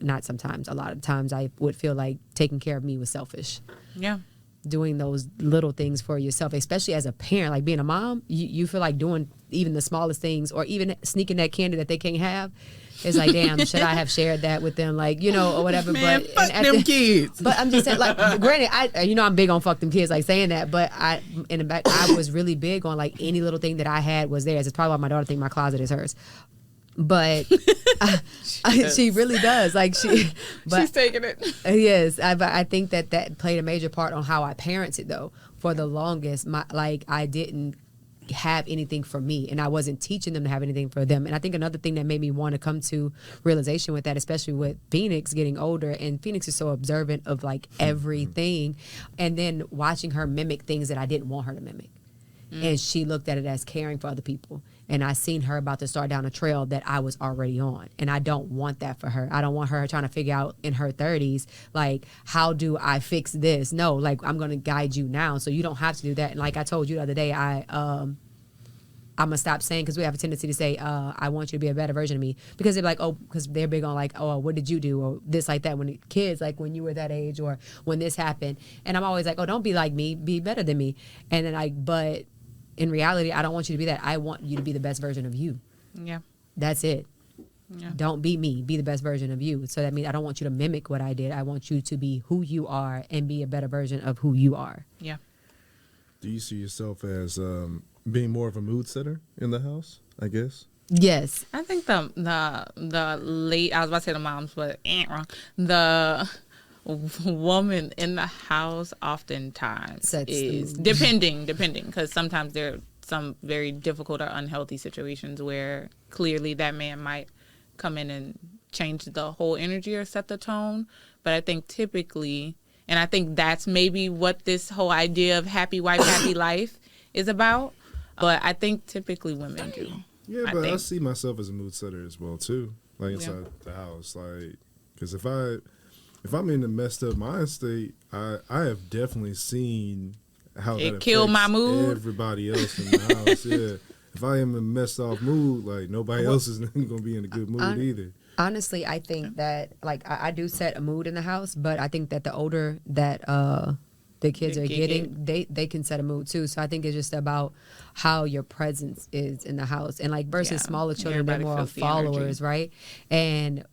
lot of times I would feel like taking care of me was selfish. Yeah. Doing those little things for yourself, especially as a parent, like being a mom, you feel like doing even the smallest things, or even sneaking that candy that they can't have. It's like, damn, should I have shared that with them, like, or whatever. Man, but fuck them kids. But I'm just saying, like, granted, I'm big on fuck them kids, like saying that, but in the back, I was really big on, like, any little thing that I had was theirs. It's probably why my daughter think my closet is hers. But she really does. Like, she's taking it. Yes, I think that played a major part on how I parented, though. For the longest, I didn't have anything for me, and I wasn't teaching them to have anything for them. And I think another thing that made me want to come to realization with that, especially with Phoenix getting older, and Phoenix is so observant of like everything, and then watching her mimic things that I didn't want her to mimic. And she looked at it as caring for other people. And I seen her about to start down a trail that I was already on. And I don't want that for her. I don't want her trying to figure out in her 30s, like, how do I fix this? No, like, I'm going to guide you now. So you don't have to do that. And like I told you the other day, I'm going to stop saying, because we have a tendency to say, I want you to be a better version of me. Because they're like, oh, because they're big on like, oh, what did you do? Or this, like that. When kids, like when you were that age or when this happened. And I'm always like, oh, don't be like me. Be better than me. And then but in reality, I don't want you to be that. I want you to be the best version of you. Yeah. That's it. Yeah. Don't be me. Be the best version of you. So that means I don't want you to mimic what I did. I want you to be who you are and be a better version of who you are. Yeah. Do you see yourself as being more of a mood setter in the house, I guess? Yes. I think the late, I was about to say the moms, but ain't wrong. The woman in the house oftentimes Sets the is mood. depending, because sometimes there are some very difficult or unhealthy situations where clearly that man might come in and change the whole energy or set the tone. But I think typically, and I think that's maybe what this whole idea of happy wife, happy life is about. But I think typically women do. Yeah, but I see myself as a mood setter as well too, like inside the house, like because if I'm in a messed up mind state, I have definitely seen how It that killed affects my mood. everybody else in the house. Yeah, if I am in a messed off mood, like nobody else is going to be in a good mood either. Honestly, I think that like I do set a mood in the house, but I think that the older that the kids are getting, they can set a mood too. So I think it's just about how your presence is in the house, and like versus smaller children, they're more of followers, right? And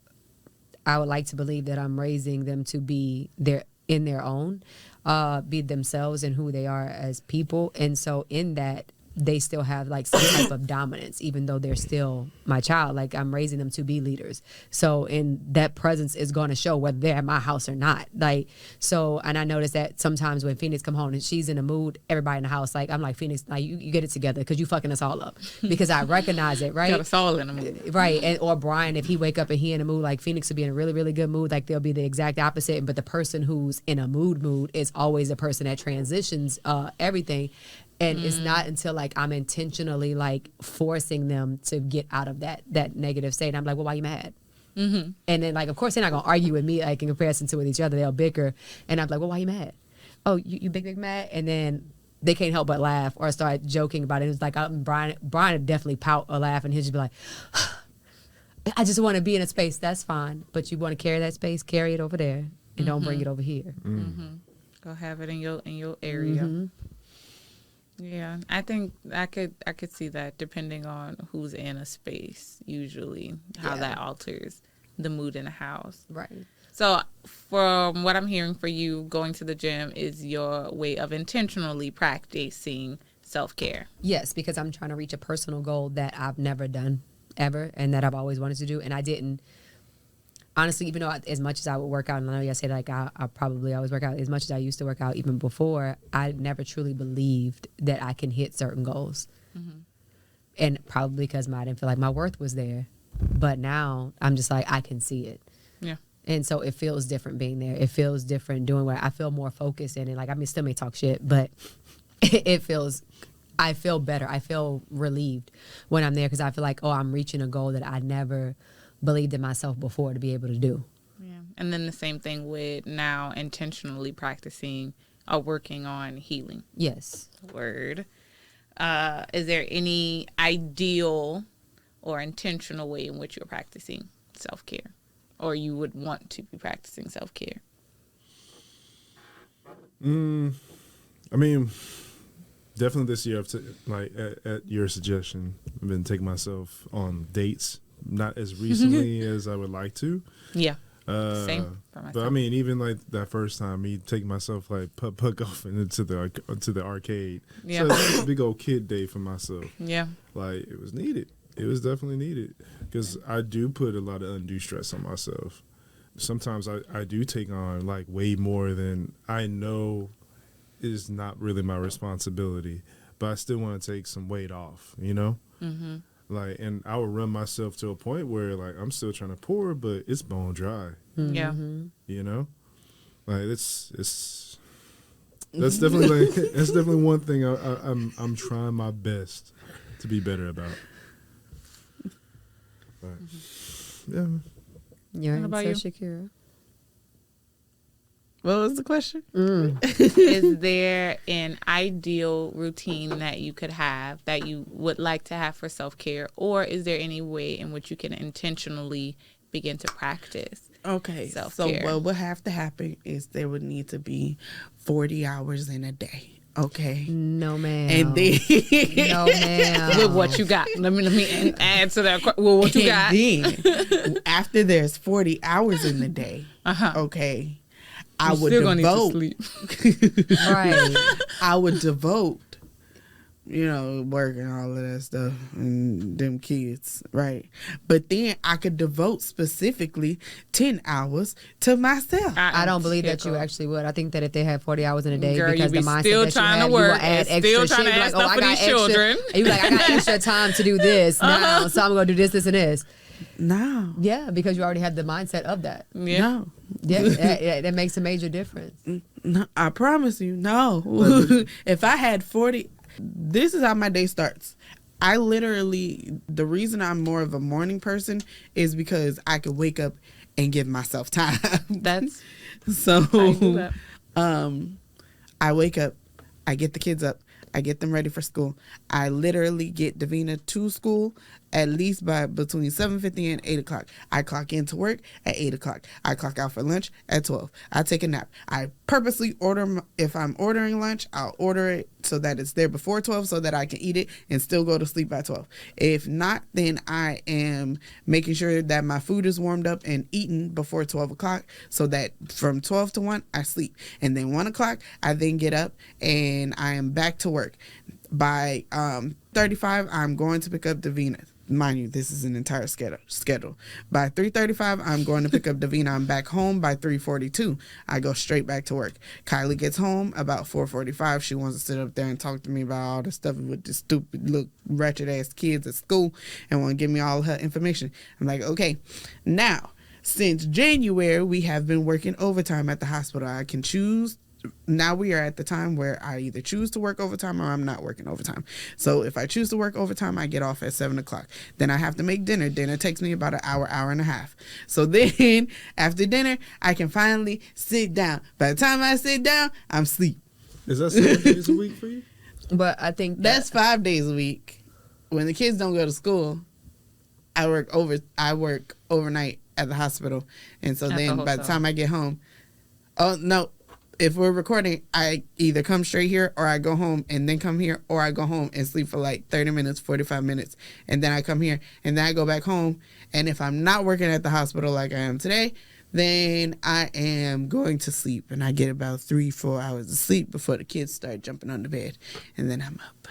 I would like to believe that I'm raising them to be in their own, be themselves and who they are as people. And so in that, they still have like some type of dominance, even though they're still my child. Like I'm raising them to be leaders. So in that presence is going to show whether they're at my house or not. Like, so, and I notice that sometimes when Phoenix come home and she's in a mood, everybody in the house, like I'm like, Phoenix, like you get it together because you fucking us all up, because I recognize it, right? Got us all in a mood. Right. And, or Brian, if he wake up and he in a mood, like Phoenix would be in a really, really good mood. Like they'll be the exact opposite. But the person who's in a mood is always a person that transitions everything. And it's not until like I'm intentionally like forcing them to get out of that negative state. I'm like, well, why you mad? Mm-hmm. And then like, of course, they're not gonna argue with me like in comparison to with each other. They'll bicker, and I'm like, well, why you mad? Oh, you big mad? And then they can't help but laugh or start joking about it. It's like Brian would definitely pout or laugh, and he'll just be like, I just want to be in a space. That's fine, but you want to carry that space, carry it over there, and don't bring it over here. Mm-hmm. Go have it in your area. Mm-hmm. Yeah, I think I could see that depending on who's in a space, usually how that alters the mood in a house. Right. So from what I'm hearing for you, going to the gym is your way of intentionally practicing self-care. Yes, because I'm trying to reach a personal goal that I've never done ever and that I've always wanted to do. And I didn't, honestly, even though as much as I would work out, and I know you said like I probably always work out, as much as I used to work out even before, I never truly believed that I can hit certain goals. Mm-hmm. And probably because I didn't feel like my worth was there. But now I'm just like, I can see it. Yeah. And so it feels different being there. It feels different doing what I feel more focused in it. Like, I mean, still may talk shit, but I feel better. I feel relieved when I'm there because I feel like, oh, I'm reaching a goal that I never believed in myself before to be able to do. Yeah. And then the same thing with now intentionally practicing or working on healing. Yes. Word. Is there any ideal or intentional way in which you're practicing self-care, or you would want to be practicing self-care? I mean, definitely this year, at your suggestion, I've been taking myself on dates, not as recently as I would like to. Yeah. Same for myself. But I mean, even like that first time, me taking myself like puck off into the arcade. Yeah. So it was a big old kid day for myself. Yeah. Like it was needed. It was definitely needed because I do put a lot of undue stress on myself. Sometimes I do take on like way more than I know is not really my responsibility. but I still want to take some weight off, you know? Mm-hmm. Like, and I would run myself to a point where, like, I'm still trying to pour, but it's bone dry, Yeah. you know? Like, it's that's definitely like, that's definitely one thing I'm trying my best to be better about. But, yeah. Your What about answer, you? Shakira? What was the question? Is there an ideal routine that you could have that you would like to have for self-care, or is there any way in which you can intentionally begin to practice Okay, self-care? so what would have to happen is there would need to be 40 hours in a day. Okay. No, ma'am. And then No, ma'am. With what you got? Let me add to that. Well, what you got? then after there's 40 hours in the day, okay, I You're would still gonna devote. need to sleep. Right. I would devote, work and all of that stuff and them kids, right? But then I could devote specifically 10 hours to myself. I don't believe that you Girl. actually would. I think that if they had 40 hours in a day, Girl, because you the be mindset still that trying you to have, work you will add and extra still trying shit. to add Like, stuff I for got these extra. children. And you like, I got extra time to do this now, so I'm going to do this, and this. No. Yeah, because you already have the mindset of that. Yeah. No. Yeah, that makes a major difference. No, I promise you, no. If I had 40, this is how my day starts. I literally, the reason I'm more of a morning person is because I could wake up and give myself time. That's So, how you do that. I wake up, I get the kids up, I get them ready for school. I literally get Davina to school at least by between 7:50 and 8 o'clock. I clock into work at 8 o'clock. I clock out for lunch at 12. I take a nap. I purposely order, if I'm ordering lunch, I'll order it so that it's there before 12 so that I can eat it and still go to sleep by 12. If not, then I am making sure that my food is warmed up and eaten before 12 o'clock so that from 12 to 1, I sleep. And then 1 o'clock, I then get up and I am back to work. By 35, I'm going to pick up Davina. Mind you, this is an entire schedule. By 3:35, I'm going to pick up Davina. I'm back home by 3:42. I go straight back to work. Kylie gets home about 4:45. She wants to sit up there and talk to me about all the stuff with the stupid, little wretched ass kids at school and want to give me all her information. I'm like, okay. Now, since January, we have been working overtime at the hospital. I can choose. Now we are at the time where I either choose to work overtime or I'm not working overtime. So if I choose to work overtime, I get off at 7 o'clock. Then I have to make dinner. Dinner takes me about an hour and a half. So then after dinner, I can finally sit down. By the time I sit down, I'm asleep. Is that 7 days a week for you? But I think That's 5 days a week. When the kids don't go to school, I work overnight at the hospital. And so At the then by the hotel. time I get home, oh no, if we're recording, I either come straight here or I go home and then come here, or I go home and sleep for like 30 minutes, 45 minutes. And then I come here and then I go back home. And if I'm not working at the hospital like I am today, then I am going to sleep. And I get about 3-4 hours of sleep before the kids start jumping on the bed. And then I'm up.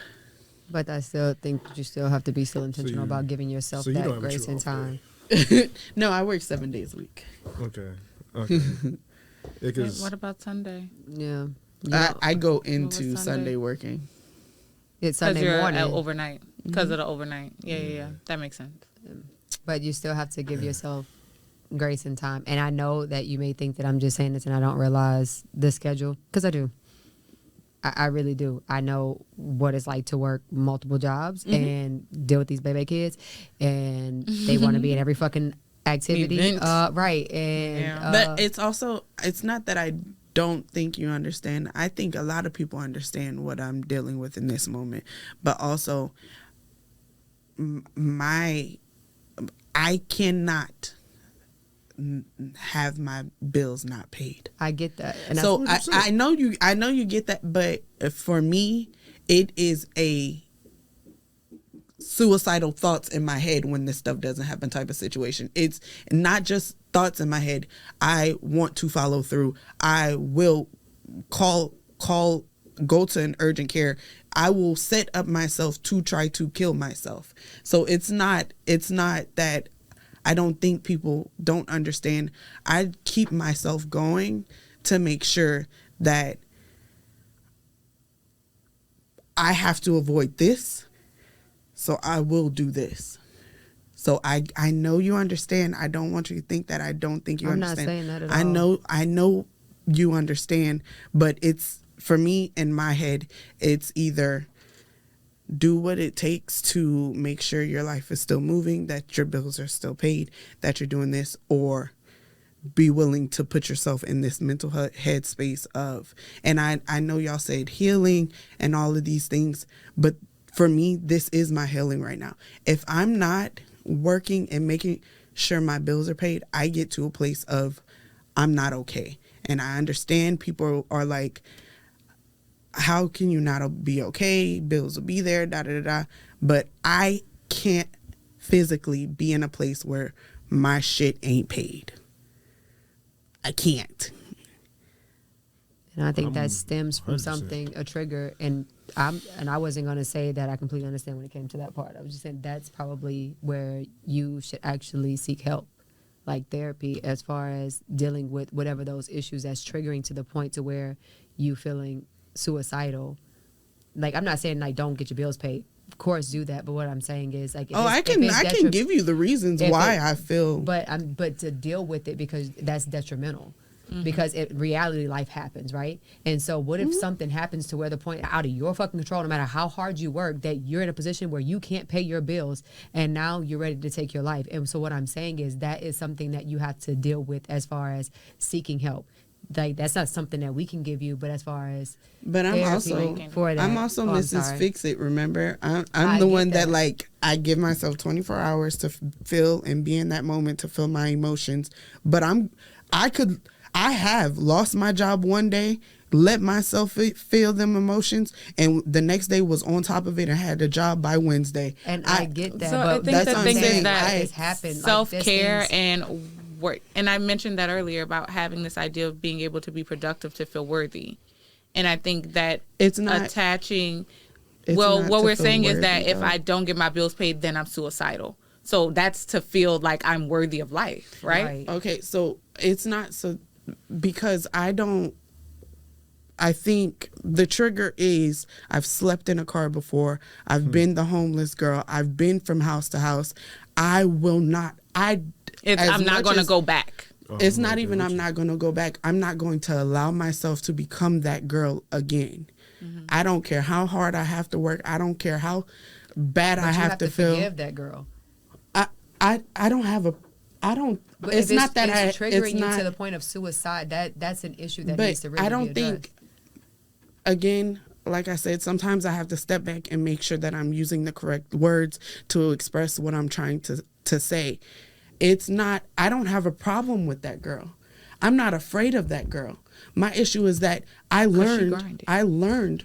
But I still think that you still have to be still intentional about giving yourself so you don't that have a grace true and off time. No, I work 7 days a week. Okay. Yeah, 'cause- What about Sunday? Yeah. I go was into Sunday? Sunday working. It's Because Sunday you're morning. at overnight. Because of the overnight. Yeah. That makes sense. But you still have to give yourself grace and time. And I know that you may think that I'm just saying this and I don't realize the schedule, because I do. I really do. I know what it's like to work multiple jobs and deal with these baby kids, and they want to be in every fucking activity. Event. Right. And Yeah. But it's also, it's not that I don't think you understand. I think a lot of people understand what I'm dealing with in this moment. But also, I cannot have my bills not paid. I get that. And So that's, I know you get that, but for me, it is a suicidal thoughts in my head when this stuff doesn't happen type of situation. It's not just thoughts in my head. I want to follow through. I will call, go to an urgent care. I will set up myself to try to kill myself. So it's not that I don't think people don't understand. I keep myself going to make sure that I have to avoid this, so I will do this. So I know you understand. I don't want you to think that I don't think you I'm understand. not saying that at all. I know you understand, but it's, for me, in my head, it's either do what it takes to make sure your life is still moving, that your bills are still paid, that you're doing this, or be willing to put yourself in this mental headspace of, and I know y'all said healing and all of these things, but for me, this is my healing right now. If I'm not working and making sure my bills are paid, I get to a place of I'm not okay. And I understand people are like, how can you not be okay? Bills will be there, da da da da. But I can't physically be in a place where my shit ain't paid. I can't. And I think that stems from 100%. something, a trigger. And I wasn't going to say that I completely understand when it came to that part. I was just saying that's probably where you should actually seek help, like therapy, as far as dealing with whatever those issues that's triggering to the point to where you feeling suicidal. Like, I'm not saying like don't get your bills paid. Of course, do that. But what I'm saying is like, I can give you the reasons why I feel. But to deal with it, because that's detrimental. Because reality life happens, right? And so what if something happens to where the point out of your fucking control, no matter how hard you work, that you're in a position where you can't pay your bills and now you're ready to take your life. And so what I'm saying is that is something that you have to deal with as far as seeking help. Like, that's not something that we can give you, but as far as but I'm also Mrs. Fix It. Remember, I'm the one that like I give myself 24 hours to feel and be in that moment to feel my emotions. But I have lost my job one day, let myself feel them emotions, and the next day was on top of it and had a job by Wednesday. And I get that. So but I think the thing is that it's happened. Self-care like, and work. And I mentioned that earlier about having this idea of being able to be productive to feel worthy. And I think that it's not attaching. What we're saying is that if I don't get my bills paid, then I'm suicidal. So that's to feel like I'm worthy of life, right? Okay, so it's not so, because I think the trigger is I've slept in a car before. I've been the homeless girl. I've been from house to house. I'm not going to go back. It's not even I'm not going to go back. I'm not going to allow myself to become that girl again. Mm-hmm. I don't care how hard I have to work. I don't care how bad I have to feel. Forgive that girl. I don't have a. I don't. But it's not that it's triggering it's you not, to the point of suicide. That's an issue that but needs to really I don't be addressed. think. Again, like I said, sometimes I have to step back and make sure that I'm using the correct words to express what I'm trying to say. It's not. I don't have a problem with that girl. I'm not afraid of that girl. My issue is that I learned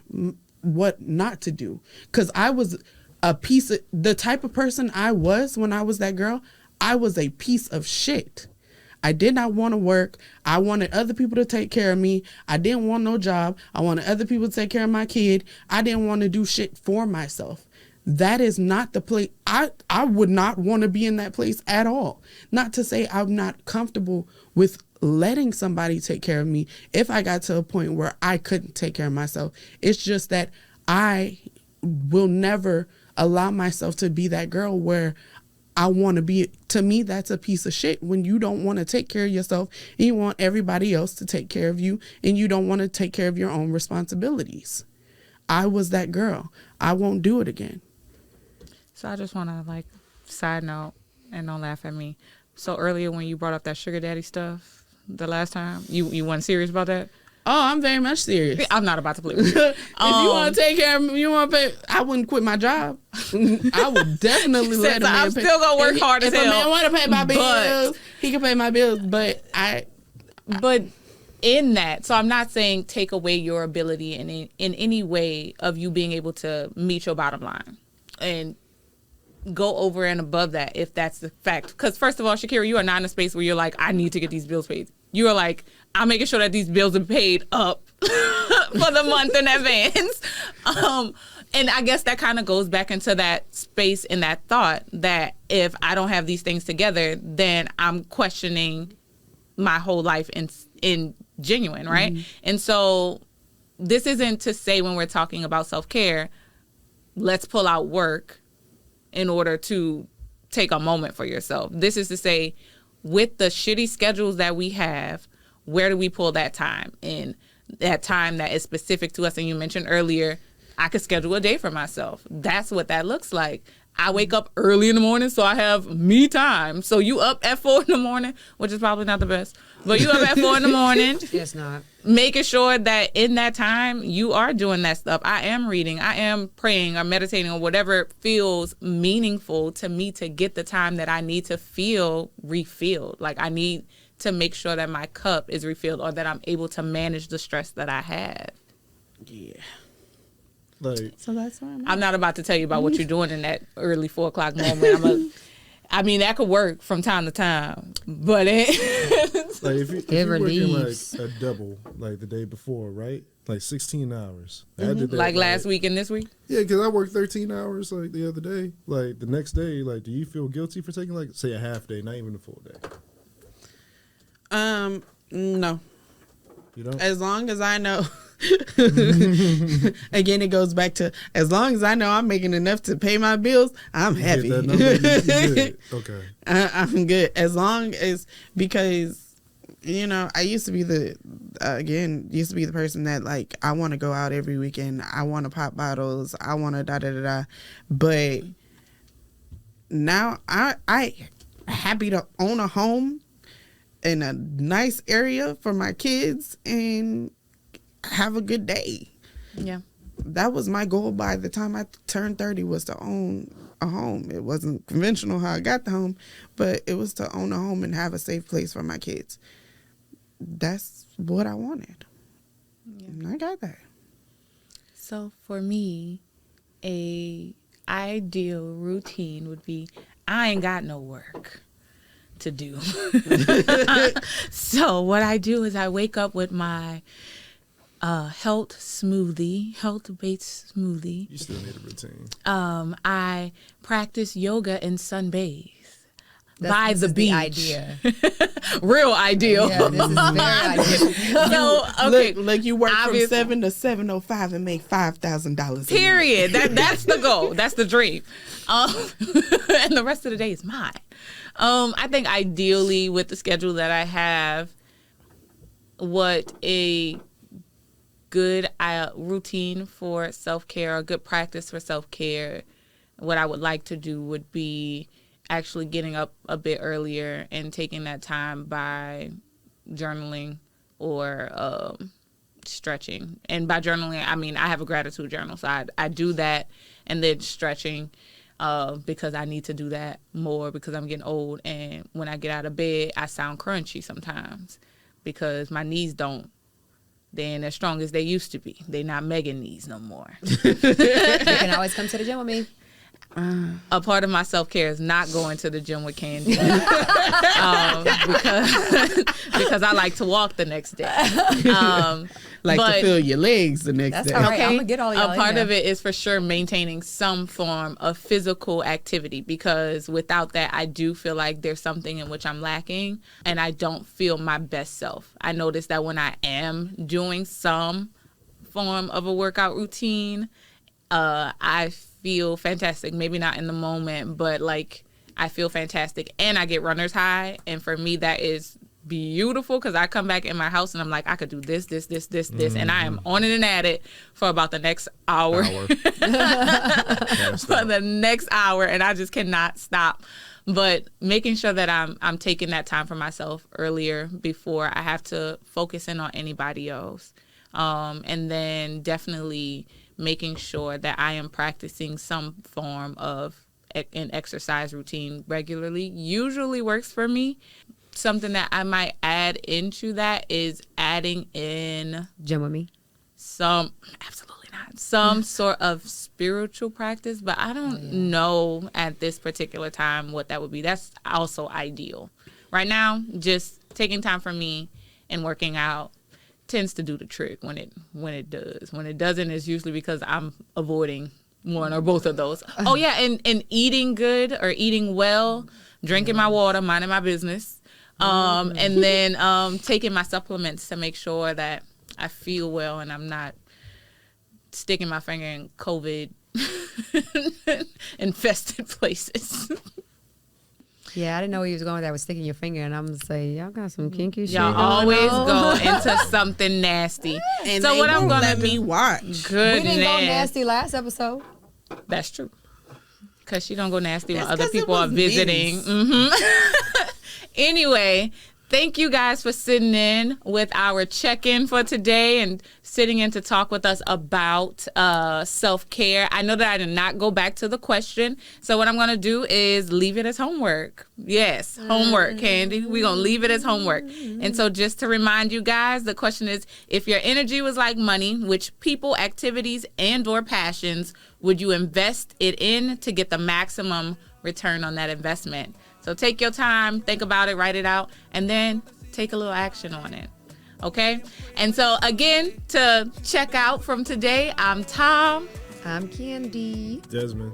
what not to do, because I was the type of person I was when I was that girl. I was a piece of shit. I did not want to work. I wanted other people to take care of me. I didn't want no job. I wanted other people to take care of my kid. I didn't want to do shit for myself. That is not the place. I would not want to be in that place at all. Not to say I'm not comfortable with letting somebody take care of me if I got to a point where I couldn't take care of myself. It's just that I will never allow myself to be that girl where I want to be. To me, that's a piece of shit when you don't want to take care of yourself and you want everybody else to take care of you and you don't want to take care of your own responsibilities. I was that girl. I won't do it again. So I just want to side note, and don't laugh at me. So earlier when you brought up that sugar daddy stuff the last time, you weren't serious about that? Oh, I'm very much serious. I'm not about to play with you. If you want to take care of me, you want to pay, I wouldn't quit my job. I would definitely let a man I'm still going to work hard as hell. If a man want to pay my bills, he can pay my bills. But in that, so I'm not saying take away your ability in any way of you being able to meet your bottom line. And go over and above that if that's the fact. Because first of all, Shakira, you are not in a space where you're like, I need to get these bills paid. You are like, I'm making sure that these bills are paid up for the month in advance. And I guess that kind of goes back into that space and that thought that if I don't have these things together, then I'm questioning my whole life in genuine, right? Mm-hmm. And so this isn't to say when we're talking about self-care let's pull out work in order to take a moment for yourself. This is to say, with the shitty schedules that we have, where do we pull that time? And that time that is specific to us. And you mentioned earlier, I could schedule a day for myself. That's what that looks like. I wake up early in the morning, so I have me time. So you up at 4 in the morning, which is probably not the best, but you up at 4 in the morning. It's not. Making sure that in that time you are doing that stuff. I am reading, I am praying or meditating or whatever feels meaningful to me to get the time that I need to feel refilled. Like I need to make sure that my cup is refilled or that I'm able to manage the stress that I have. Yeah. Like, So that's why I'm not about to tell you about what you're doing in that early 4 o'clock moment. I mean, that could work from time to time, but like if you're working relieves. like a double, like the day before, right? Like 16 hours. I did that, like last week and this week. Yeah, because I worked 13 hours like the other day. Like the next day, like, do you feel guilty for taking like say a half day, not even a full day? No. You don't. As long as I know. Again, it goes back to as long as I know I'm making enough to pay my bills, I'm happy. That number, you good. Okay. I'm good. As long as, because, you know, I used to be the person that like, I want to go out every weekend. I want to pop bottles. I want to da-da-da-da. But now I happy to own a home in a nice area for my kids and have a good day. Yeah. That was my goal by the time I turned 30, was to own a home. It wasn't conventional how I got the home, but it was to own a home and have a safe place for my kids. That's what I wanted. Yeah. And I got that. So for me, a ideal routine would be I ain't got no work to do. So what I do is I wake up with my health-based smoothie. You still need a routine. I practice yoga and sunbathe By the beach. idea. Real ideal. Yeah, this is very ideal. So, okay. Look, you work from Obvious- 7 to 7:05 and make $5,000. Period. That's the goal. That's the dream. And the rest of the day is mine. I think ideally with the schedule that I have, what a good routine for self-care, a good practice for self-care, what I would like to do would be actually getting up a bit earlier and taking that time by journaling or stretching. And by journaling, I mean I have a gratitude journal, so I do that, and then stretching because I need to do that more because I'm getting old, and when I get out of bed, I sound crunchy sometimes because my knees they ain't as strong as they used to be. They not mega knees no more. You can always come to the gym with me. A part of my self-care is not going to the gym with Candy because I like to walk the next day. To feel your legs the next That's day. all right. I'm gonna get all y'all A in part there. of it is for sure maintaining some form of physical activity, because without that, I do feel like there's something in which I'm lacking and I don't feel my best self. I notice that when I am doing some form of a workout routine, I feel fantastic. Maybe not in the moment, but like I feel fantastic and I get runner's high. And for me, that is beautiful because I come back in my house and I'm like, I could do this, and I am on it and at it for about the next hour. For the next hour, and I just cannot stop. But making sure that I'm taking that time for myself earlier before I have to focus in on anybody else. And then definitely making sure that I am practicing some form of an exercise routine regularly usually works for me. Something that I might add into that is adding in Gym with me. some sort of spiritual practice, but I don't know at this particular time what that would be. That's also ideal. Right now, just taking time for me and working out tends to do the trick when it does. When it doesn't, it's usually because I'm avoiding one or both of those. Oh yeah, and eating good or eating well, drinking my water, minding my business. And then taking my supplements to make sure that I feel well and I'm not sticking my finger in COVID infested places. Yeah, I didn't know where he was going with that. Was sticking your finger, and I'm gonna say, y'all got some kinky shit. Y'all going always on. go into something nasty. And So they what I'm won't gonna let do? me watch. We Goodness, didn't go nasty last episode. that's true. Cause she don't go nasty when That's other 'cause it people are was visiting. Anyway, thank you guys for sitting in with our check-in for today and sitting in to talk with us about self-care. I know that I did not go back to the question, so what I'm going to do is leave it as homework. Yes, homework, Candy. We're going to leave it as homework. And so just to remind you guys, the question is, if your energy was like money, which people, activities, and or passions would you invest it in to get the maximum return on that investment? So take your time, think about it, write it out, and then take a little action on it. Okay? And so again, to check out from today, I'm Tom. I'm Candy. Desmond.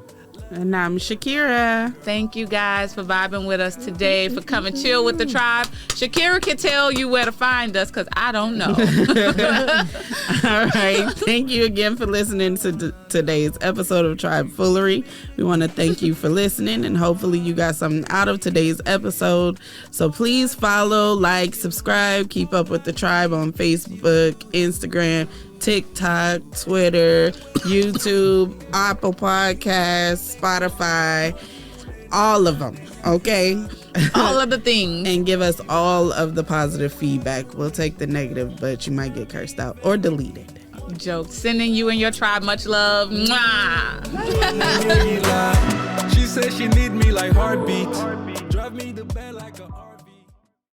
And I'm Shakira. Thank you guys for vibing with us today, for coming chill with the tribe. Shakira can tell you where to find us because I don't know. All right. Thank you again for listening to today's episode of Tribe Foolery. We want to thank you for listening, and hopefully you got something out of today's episode. So please follow, like, subscribe, keep up with the tribe on Facebook, Instagram, TikTok, Twitter, YouTube, Apple Podcasts, Spotify, all of them, okay? All of the things. And give us all of the positive feedback. We'll take the negative, but you might get cursed out or deleted. Jokes. Sending you and your tribe much love. Mwah. She says she need me like heartbeat. Drive me the